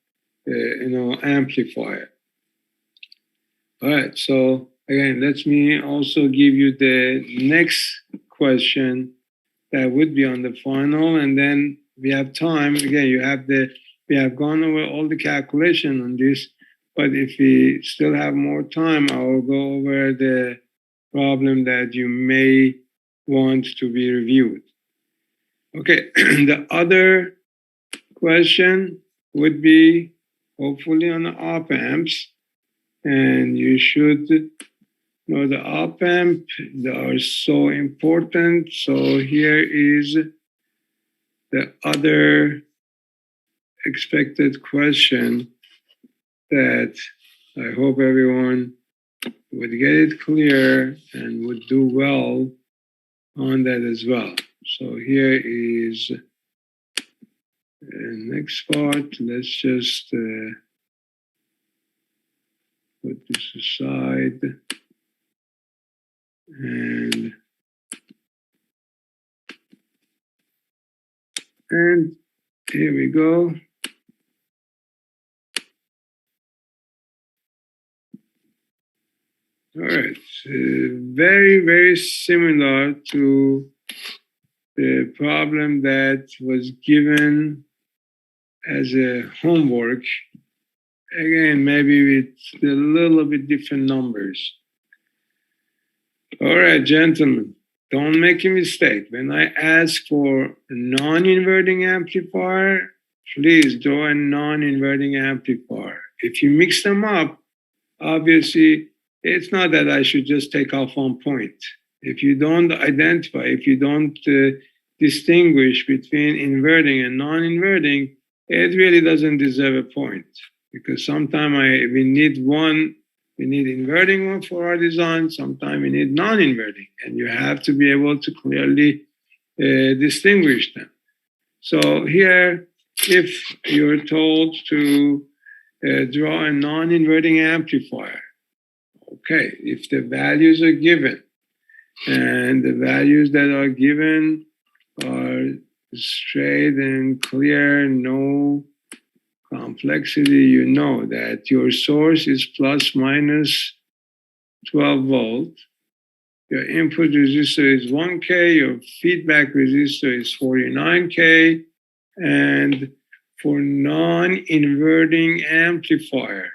amplifier. All right, so again, let me also give you the next question that would be on the final, and then we have time. Again, we have gone over all the calculation on this, but if we still have more time, I will go over the problem that you may want to be reviewed. Okay, the other question would be hopefully on the op amps, and you should know the op amp. They are so important. So here is the other expected question that I hope everyone would get it clear and would do well on that as well. So here is the next part. Let's just put this aside. And here we go. All right, very, very similar to the problem that was given as a homework. Again, maybe with a little bit different numbers. All right, gentlemen, don't make a mistake. When I ask for a non-inverting amplifier, please draw a non-inverting amplifier. If you mix them up, obviously, it's not that I should just take off 1 point. If you don't identify, if you don't distinguish between inverting and non-inverting, it really doesn't deserve a point, because sometimes we need inverting one for our design, sometimes we need non-inverting, and you have to be able to clearly distinguish them. So here, if you're told to draw a non-inverting amplifier, okay, if the values are given, and the values that are given are straight and clear, no complexity, you know that your source is plus minus 12 volts. Your input resistor is 1K, your feedback resistor is 49K, and for non-inverting amplifier,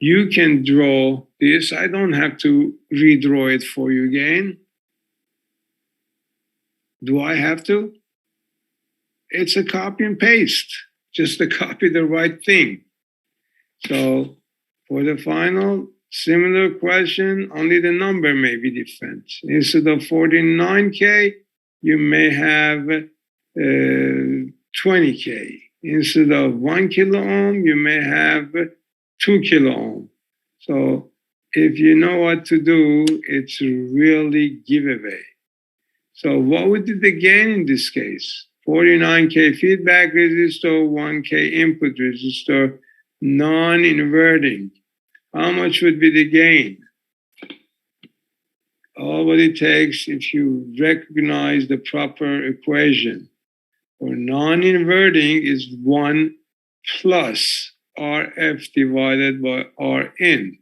you can draw this. I don't have to redraw it for you again. Do I have to? It's a copy and paste, just to copy the right thing. So for the final, similar question, only the number may be different. Instead of 49K, you may have 20K. Instead of 1 kilo ohm, you may have 2 kilo ohm. So if you know what to do, it's really giveaway. So what would be the gain in this case? 49K feedback resistor, 1K input resistor, non-inverting. How much would be the gain? All what it takes, if you recognize the proper equation for non-inverting, is 1 plus RF divided by Rin.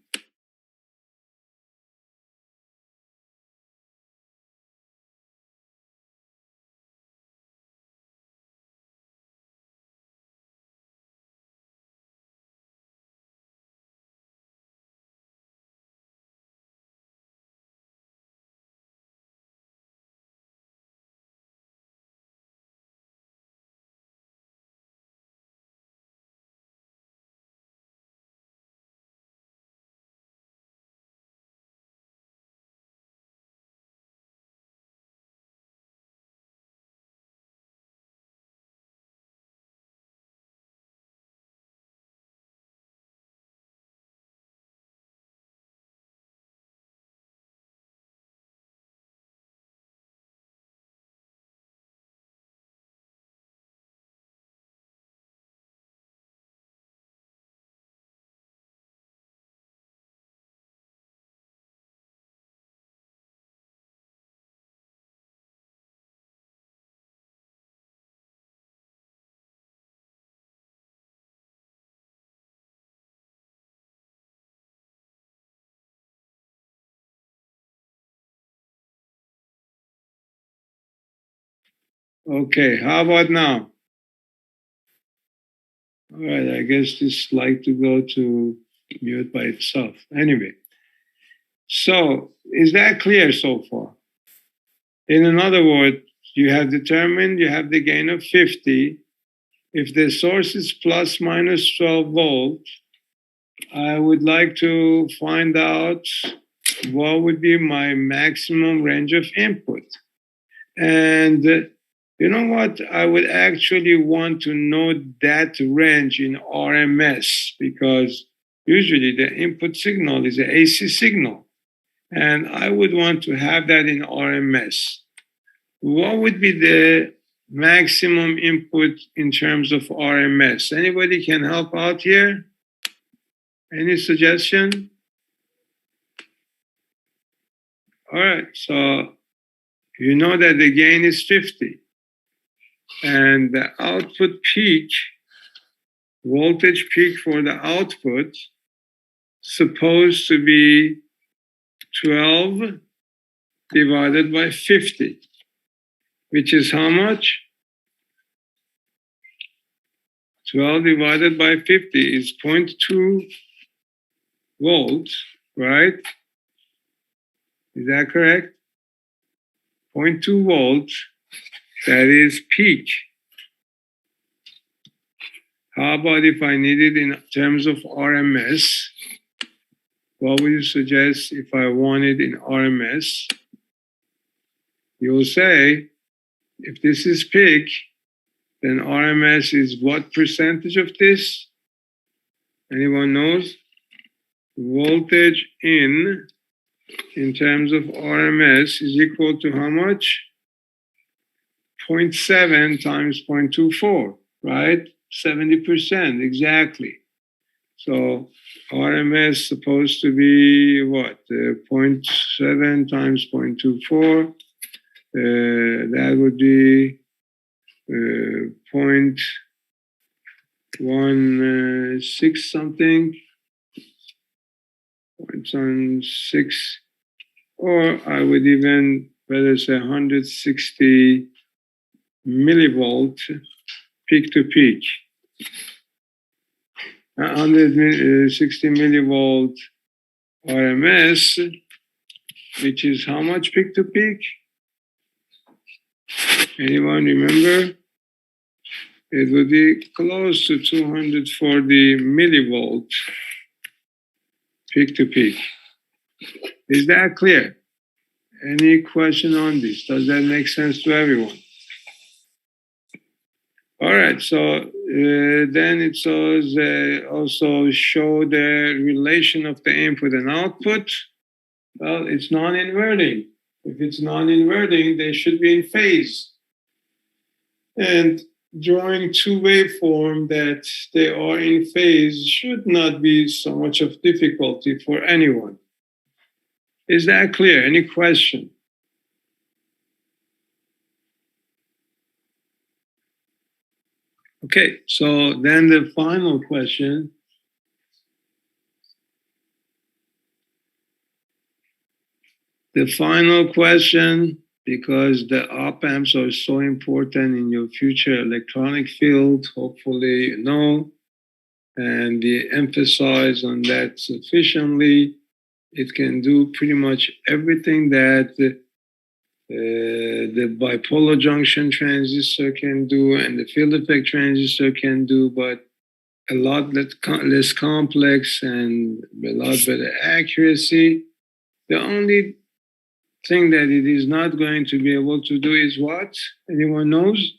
Okay, how about now? All right, I guess this like to go to mute by itself. Anyway, so is that clear so far? In other words, you have determined you have the gain of 50. If the source is plus minus 12 volts, I would like to find out what would be my maximum range of input. And you know what? I would actually want to know that range in RMS, because usually the input signal is an AC signal. And I would want to have that in RMS. What would be the maximum input in terms of RMS? Anybody can help out here? Any suggestion? All right, so you know that the gain is 50. And the output peak, voltage peak for the output, supposed to be 12 divided by 50, which is how much? 12 divided by 50 is 0.2 volts, right? Is that correct? 0.2 volts, that is peak. How about if I need it in terms of RMS? What would you suggest if I want it in RMS? You'll say, if this is peak, then RMS is what percentage of this? Anyone knows? Voltage in terms of RMS is equal to how much? 0.7 times 0.24. right? 70%, exactly. So RMS supposed to be what? 0.7 times 0.24. That would be 0.16 something, 0.16, or I would even better say 160 millivolt peak to peak. 160 millivolt RMS, which is how much peak to peak? Anyone remember? It would be close to 240 millivolt peak to peak. Is that clear? Any question on this? Does that make sense to everyone? All right, so then it says also show the relation of the input and output. Well, it's non-inverting. If it's non-inverting, they should be in phase. And drawing two waveforms that they are in phase should not be so much of difficulty for anyone. Is that clear? Any question? Okay, so then the final question. The final question, because the op-amps are so important in your future electronic field, hopefully you know, and we emphasize on that sufficiently. It can do pretty much everything that the bipolar junction transistor can do and the field effect transistor can do, but a lot less complex and a lot better accuracy. The only thing that it is not going to be able to do is what? Anyone knows?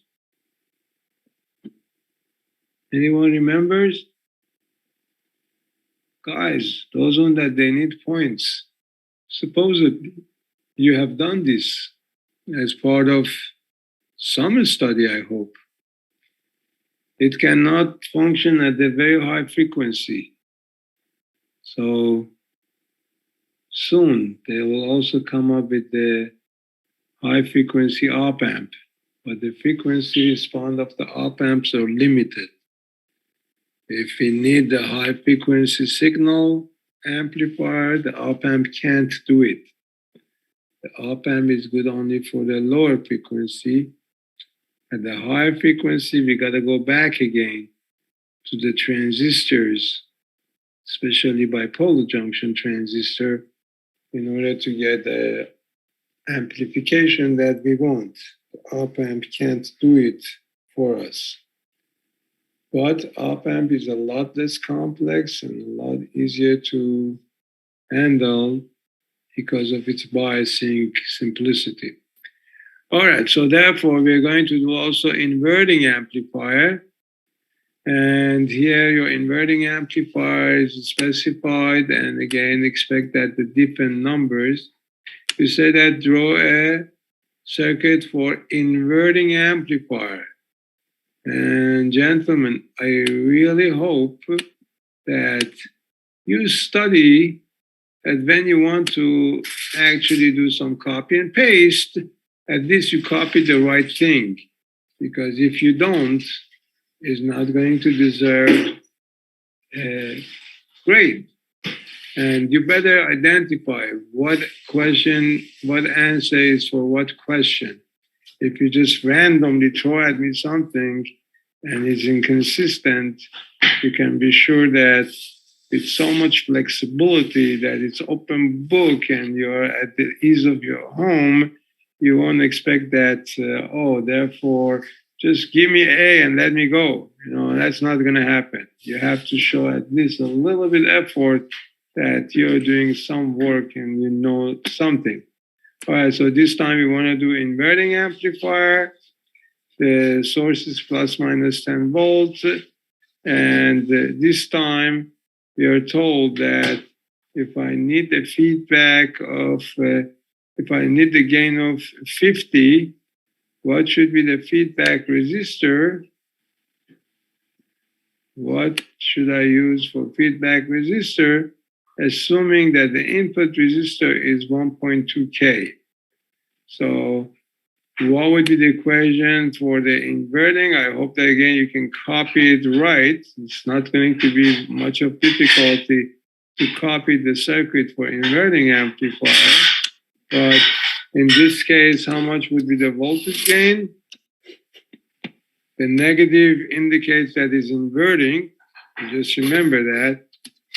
Anyone remembers? Guys, those ones that they need points. Supposedly, you have done this as part of some study, I hope. It cannot function at a very high frequency. So soon they will also come up with the high frequency op amp, but the frequency response of the op amps are limited. If we need the high frequency signal amplifier, the op amp can't do it. The op amp is good only for the lower frequency. At the higher frequency, we got to go back again to the transistors, especially bipolar junction transistor, in order to get the amplification that we want. The op amp can't do it for us. But op amp is a lot less complex and a lot easier to handle because of its biasing simplicity. All right, so therefore we're going to do also inverting amplifier. And here your inverting amplifier is specified, and again, expect that the different numbers. We say that draw a circuit for inverting amplifier. And gentlemen, I really hope that you study that when you want to actually do some copy and paste, at least you copy the right thing. Because if you don't, it's not going to deserve a grade. And you better identify what question, what answer is for what question. If you just randomly throw at me something and it's inconsistent, you can be sure that with so much flexibility that it's open book and you're at the ease of your home, you won't expect that, therefore, just give me A and let me go. You know, that's not going to happen. You have to show at least a little bit effort that you're doing some work and you know something. All right, so this time we want to do inverting amplifier. The source is plus minus 10 volts. And this time we are told that if I need the feedback of, if I need the gain of 50, what should be the feedback resistor? what should I use for feedback resistor, assuming that the input resistor is 1.2K. So what would be the equation for the inverting? I hope that again you can copy it right. It's not going to be much of difficulty to copy the circuit for inverting amplifier. But in this case, how much would be the voltage gain? The negative indicates that it's inverting. Just remember that.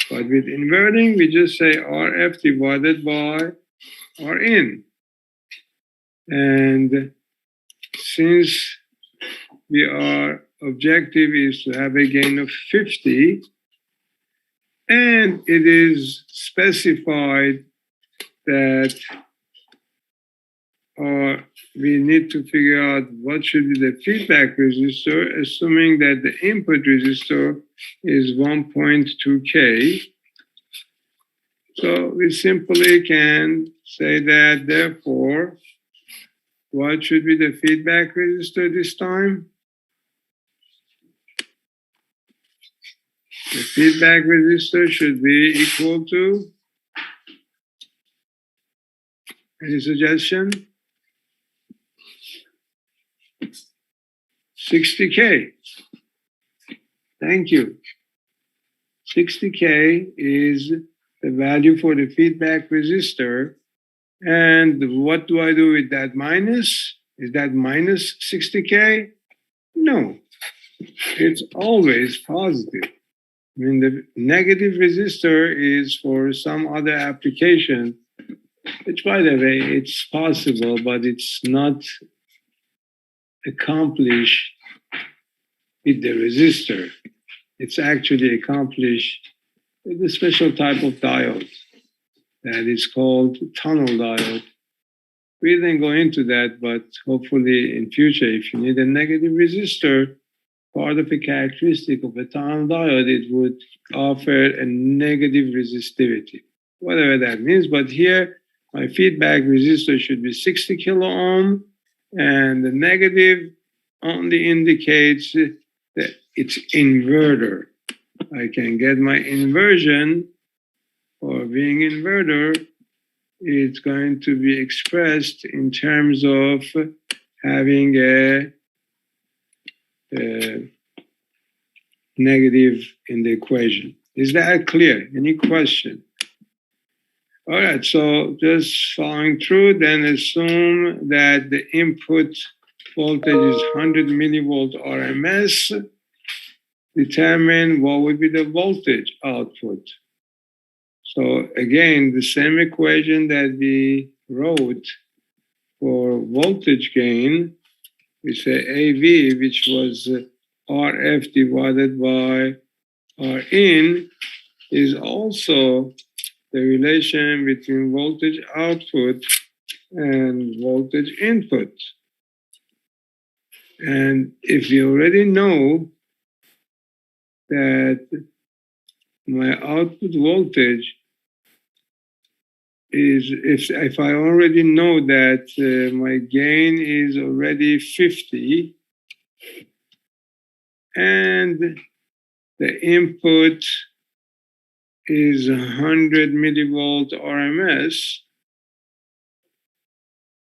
But with inverting, we just say RF divided by Rin. And since our objective is to have a gain of 50, and it is specified that we need to figure out what should be the feedback resistor, assuming that the input resistor is 1.2K. So we simply can say that, therefore, what should be the feedback resistor this time? The feedback resistor should be equal to, any suggestion? 60K. Thank you. 60K is the value for the feedback resistor. And what do I do with that minus? Is that minus 60K? No. It's always positive. I mean, the negative resistor is for some other application, which, by the way, it's possible, but it's not accomplished with the resistor. It's actually accomplished with a special type of diode that is called tunnel diode. We didn't go into that, but hopefully in future, if you need a negative resistor, part of a characteristic of a tunnel diode, it would offer a negative resistivity, whatever that means. But here, my feedback resistor should be 60 kilo ohm, and the negative only indicates that it's inverter. I can get my inversion, or being inverter, it's going to be expressed in terms of having a negative in the equation. Is that clear? Any question? All right, so just following through, then assume that the input voltage is 100 millivolt RMS. Determine what would be the voltage output. So again, the same equation that we wrote for voltage gain, we say AV, which was RF divided by Rin, is also the relation between voltage output and voltage input. And if you already know that my output voltage is, if I already know that my gain is already 50 and the input is 100 millivolt RMS,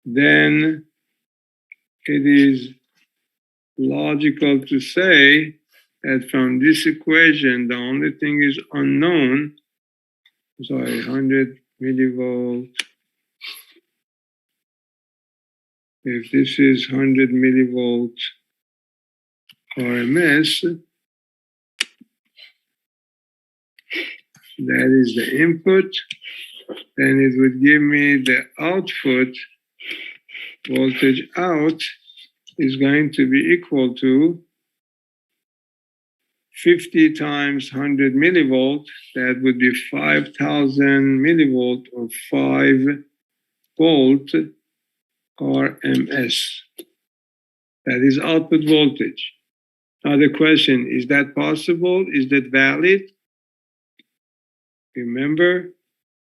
then it is logical to say that from this equation, the only thing is unknown, 100 millivolt. If this is 100 millivolt RMS, that is the input, then it would give me the output voltage out is going to be equal to 50 times 100 millivolt. That would be 5,000 millivolt or 5 volt RMS. That is output voltage. Now the question, is that possible? Is that valid? Remember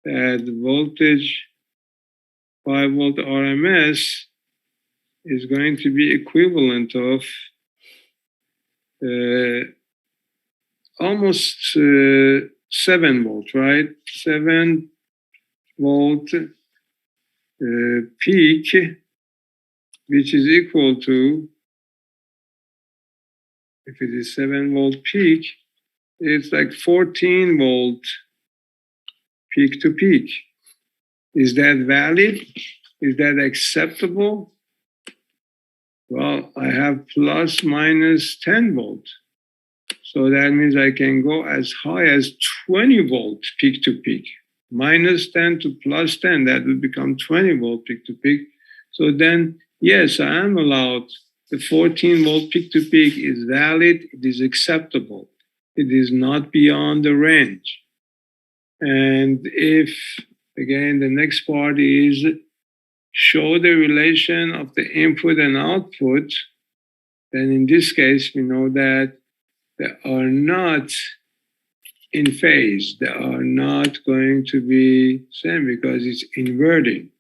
that the voltage 5 volt RMS is going to be equivalent of almost 7 volt, right? 7 volt peak, which is equal to, if it is 7 volt peak, it's like 14 volt peak to peak. Is that valid? Is that acceptable? Well, I have plus minus 10 volt. So that means I can go as high as 20 volt peak to peak. Minus 10 to plus 10, that will become 20 volt peak to peak. So then, yes, I am allowed. The 14 volt peak to peak is valid. It is acceptable. It is not beyond the range. And if, again, the next part is show the relation of the input and output, then in this case, we know that they are not in phase. They are not going to be same because it's inverting.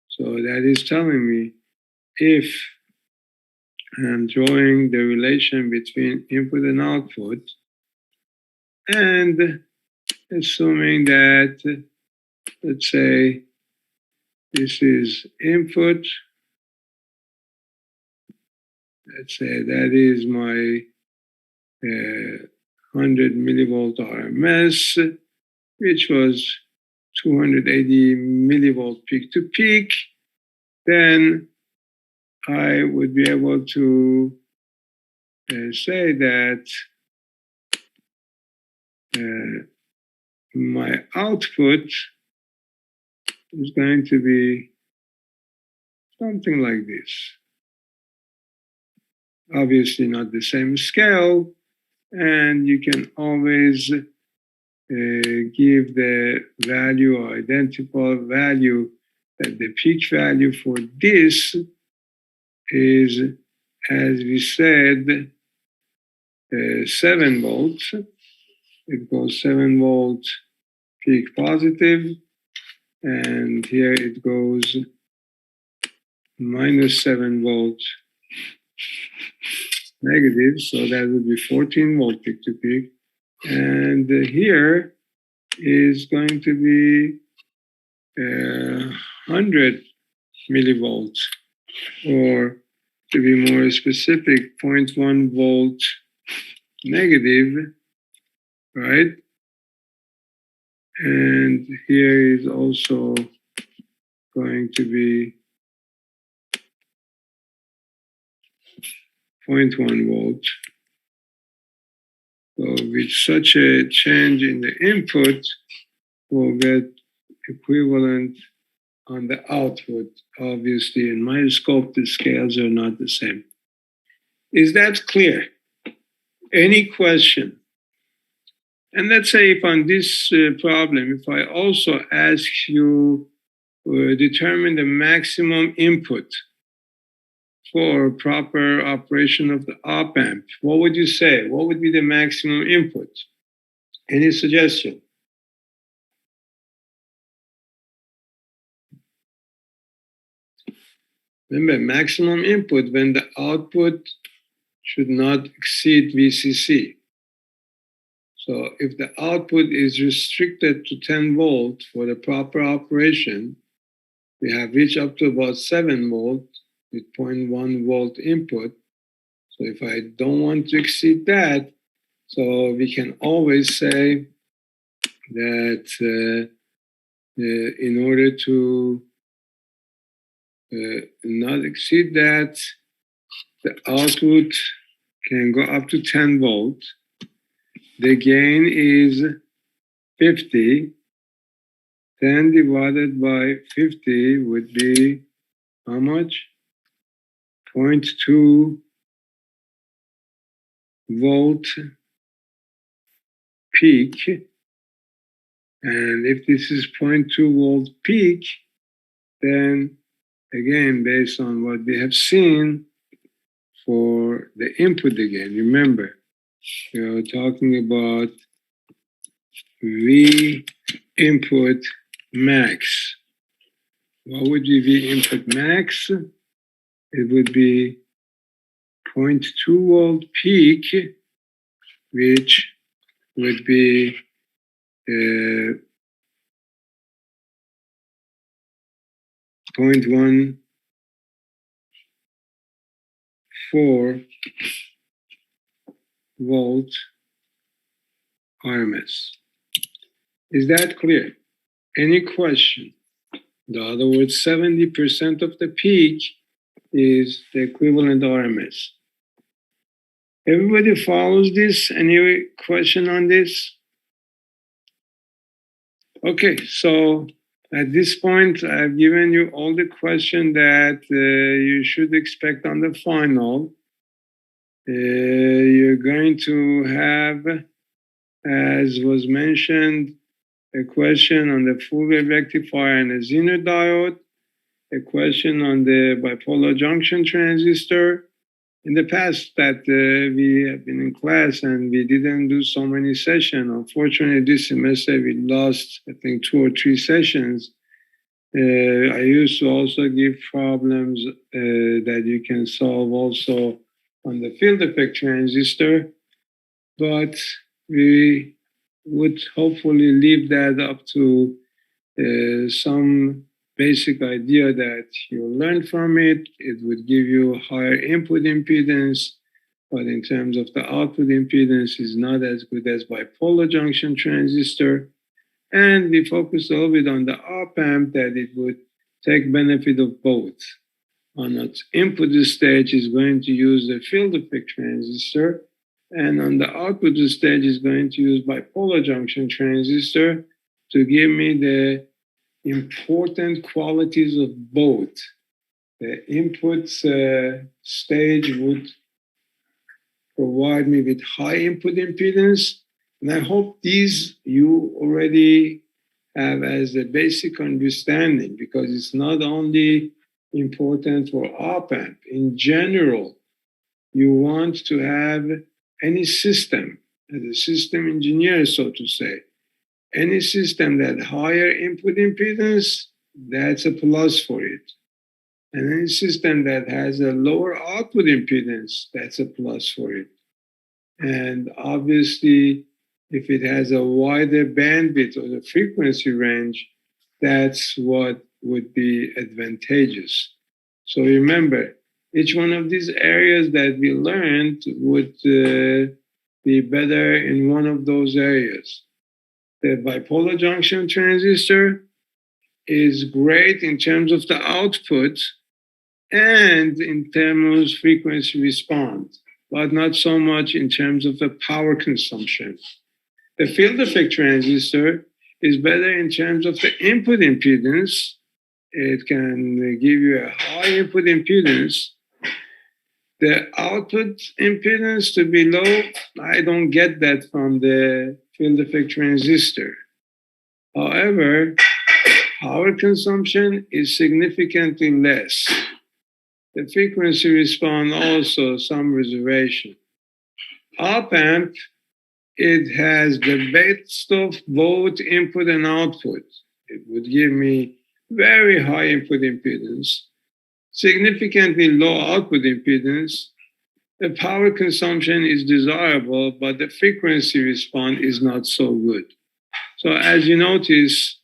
So that is telling me if I'm drawing the relation between input and output, and assuming that, let's say, this is input, let's say that is my 100 millivolt RMS, which was 280 millivolt peak to peak, then I would be able to say that my output is going to be something like this. Obviously not the same scale, and you can always give the value or identical value that the peak value for this is, as we said, 7 volts. It goes 7 volts peak positive, and here it goes minus 7 volts negative, so that would be 14 volt peak to peak. And here is going to be 100 millivolts, or to be more specific, 0.1 volt negative, right? And here is also going to be 0.1 volt. So with such a change in the input, we'll get equivalent on the output. Obviously, in my scope, the scales are not the same. Is that clear? Any question? And let's say if on this problem, if I also ask you determine the maximum input for proper operation of the op amp, what would you say? What would be the maximum input? Any suggestion? Remember, maximum input when the output should not exceed VCC. So if the output is restricted to 10 volt for the proper operation, we have reached up to about 7 volt with 0.1 volt input. So if I don't want to exceed that, so we can always say that in order to not exceed that, the output can go up to 10 volt. The gain is 50. 10 divided by 50 would be how much? 0.2 volt peak. And if this is 0.2 volt peak, then again, based on what we have seen for the input again, remember, we're talking about V input max. What would be V input max? It would be 0.2 volt peak, which would be 0.14 volt RMS. Is that clear? Any question? In other words, 70% of the peak is the equivalent RMS. Everybody follows this? Any question on this? Okay, so at this point, I've given you all the questions that you should expect on the final. You're going to have, as was mentioned, a question on the full wave rectifier and a Zener diode, a question on the bipolar junction transistor. In the past that we have been in class and we didn't do so many sessions. Unfortunately, this semester we lost, I think, 2 or 3 sessions. I used to also give problems that you can solve also on the field effect transistor, but we would hopefully leave that up to some basic idea that you'll learn from it. It would give you a higher input impedance, but in terms of the output impedance is not as good as bipolar junction transistor. And we focused a little bit on the op-amp that it would take benefit of both. On its input stage is going to use the field effect transistor, and on the output stage is going to use bipolar junction transistor to give me the important qualities of both. The input stage would provide me with high input impedance, and I hope these you already have as a basic understanding, because it's not only important for op-amp. In general, you want to have any system, as a system engineer, so to say, any system that higher input impedance, that's a plus for it. And any system that has a lower output impedance, that's a plus for it. And obviously, if it has a wider bandwidth or the frequency range, that's what would be advantageous. So remember, each one of these areas that we learned would be better in one of those areas. The bipolar junction transistor is great in terms of the output and in terms of frequency response, but not so much in terms of the power consumption. The field effect transistor is better in terms of the input impedance. It can give you a high input impedance. The output impedance to be low, I don't get that from the field effect transistor. However, power consumption is significantly less. The frequency response also some reservation. Op-amp, it has the best of both input and output. It would give me very high input impedance, significantly low output impedance. The power consumption is desirable, but the frequency response is not so good. So as you notice,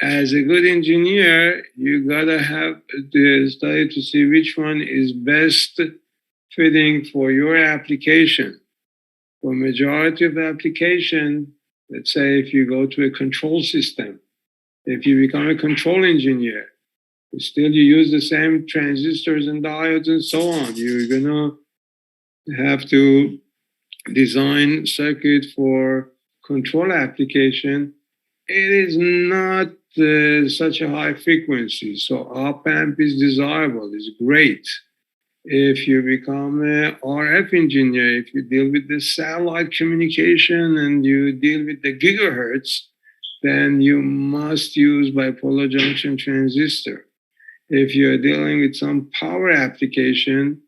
as a good engineer, you gotta have the study to see which one is best fitting for your application. For majority of the application, let's say if you go to a control system, if you become a control engineer, still you use the same transistors and diodes and so on. You're gonna have to design circuit for control application. It is not such a high frequency. So op-amp is desirable, is great. If you become an RF engineer, if you deal with the satellite communication and you deal with the gigahertz, then you must use bipolar junction transistor. If you're dealing with some power application,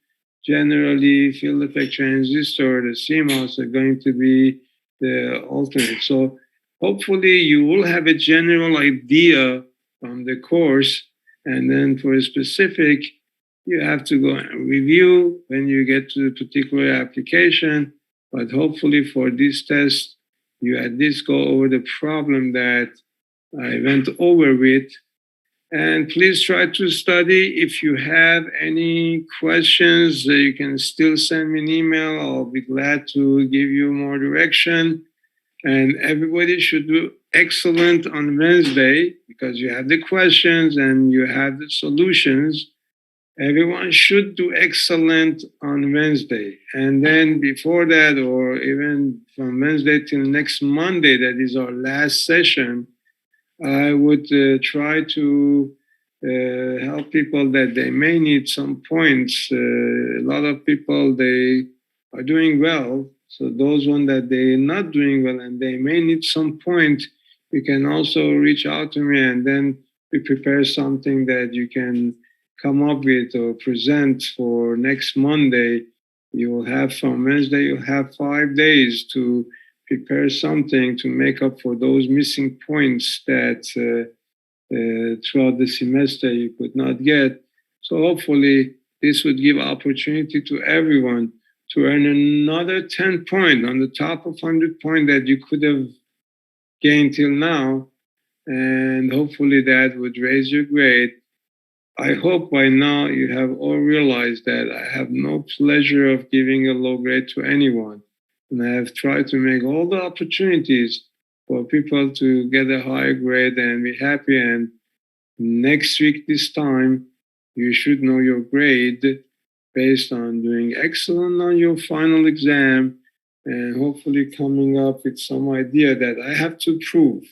generally field effect transistor or the CMOS are going to be the alternate. So hopefully you will have a general idea from the course, and then for a specific, you have to go and review when you get to the particular application. But hopefully for this test, you at least go over the problem that I went over with. And please try to study. If you have any questions, you can still send me an email. I'll be glad to give you more direction. And everybody should do excellent on Wednesday because you have the questions and you have the solutions. Everyone should do excellent on Wednesday. And then before that, or even from Wednesday till next Monday, that is our last session, I would try to help people that they may need some points. A lot of people, they are doing well. So those ones that they're not doing well and they may need some point, you can also reach out to me and then we prepare something that you can come up with or present for next Monday. You will have from Wednesday, you'll have 5 days to prepare something to make up for those missing points that throughout the semester you could not get. So hopefully this would give opportunity to everyone to earn another 10 points on the top of 100 points that you could have gained till now. And hopefully that would raise your grade. I hope by now you have all realized that I have no pleasure of giving a low grade to anyone. And I have tried to make all the opportunities for people to get a higher grade and be happy. And next week, this time, you should know your grade based on doing excellent on your final exam and hopefully coming up with some idea that I have to prove.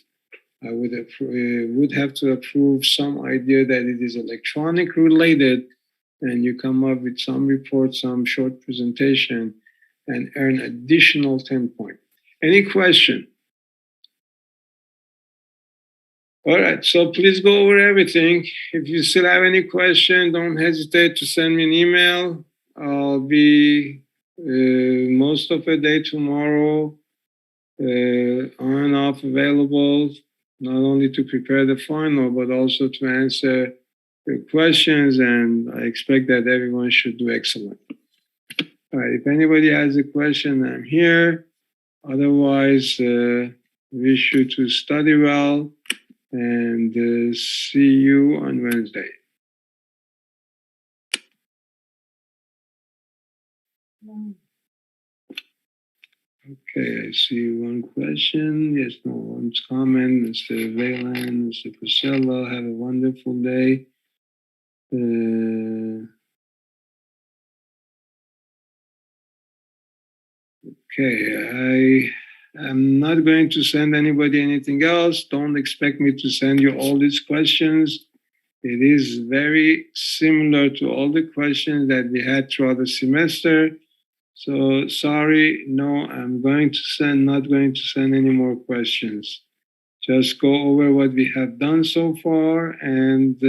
I would have to approve some idea that it is electronic related, and you come up with some report, some short presentation, and earn additional 10 points. Any question? All right, so please go over everything. If you still have any question, don't hesitate to send me an email. I'll be most of the day tomorrow on and off available, not only to prepare the final, but also to answer your questions. And I expect that everyone should do excellent. All right, if anybody has a question, I'm here. Otherwise, wish you to study well and see you on Wednesday. Okay, I see one question. Yes, no one's comment. Mr. Valen, Mr. Priscilla, have a wonderful day. Okay, I'm not going to send anybody anything else. Don't expect me to send you all these questions. It is very similar to all the questions that we had throughout the semester. So sorry, no, I'm not going to send any more questions. Just go over what we have done so far and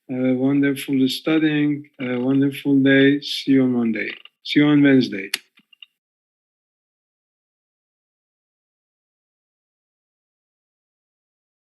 wonderful studying, a wonderful day. See you on Monday. See you on Wednesday.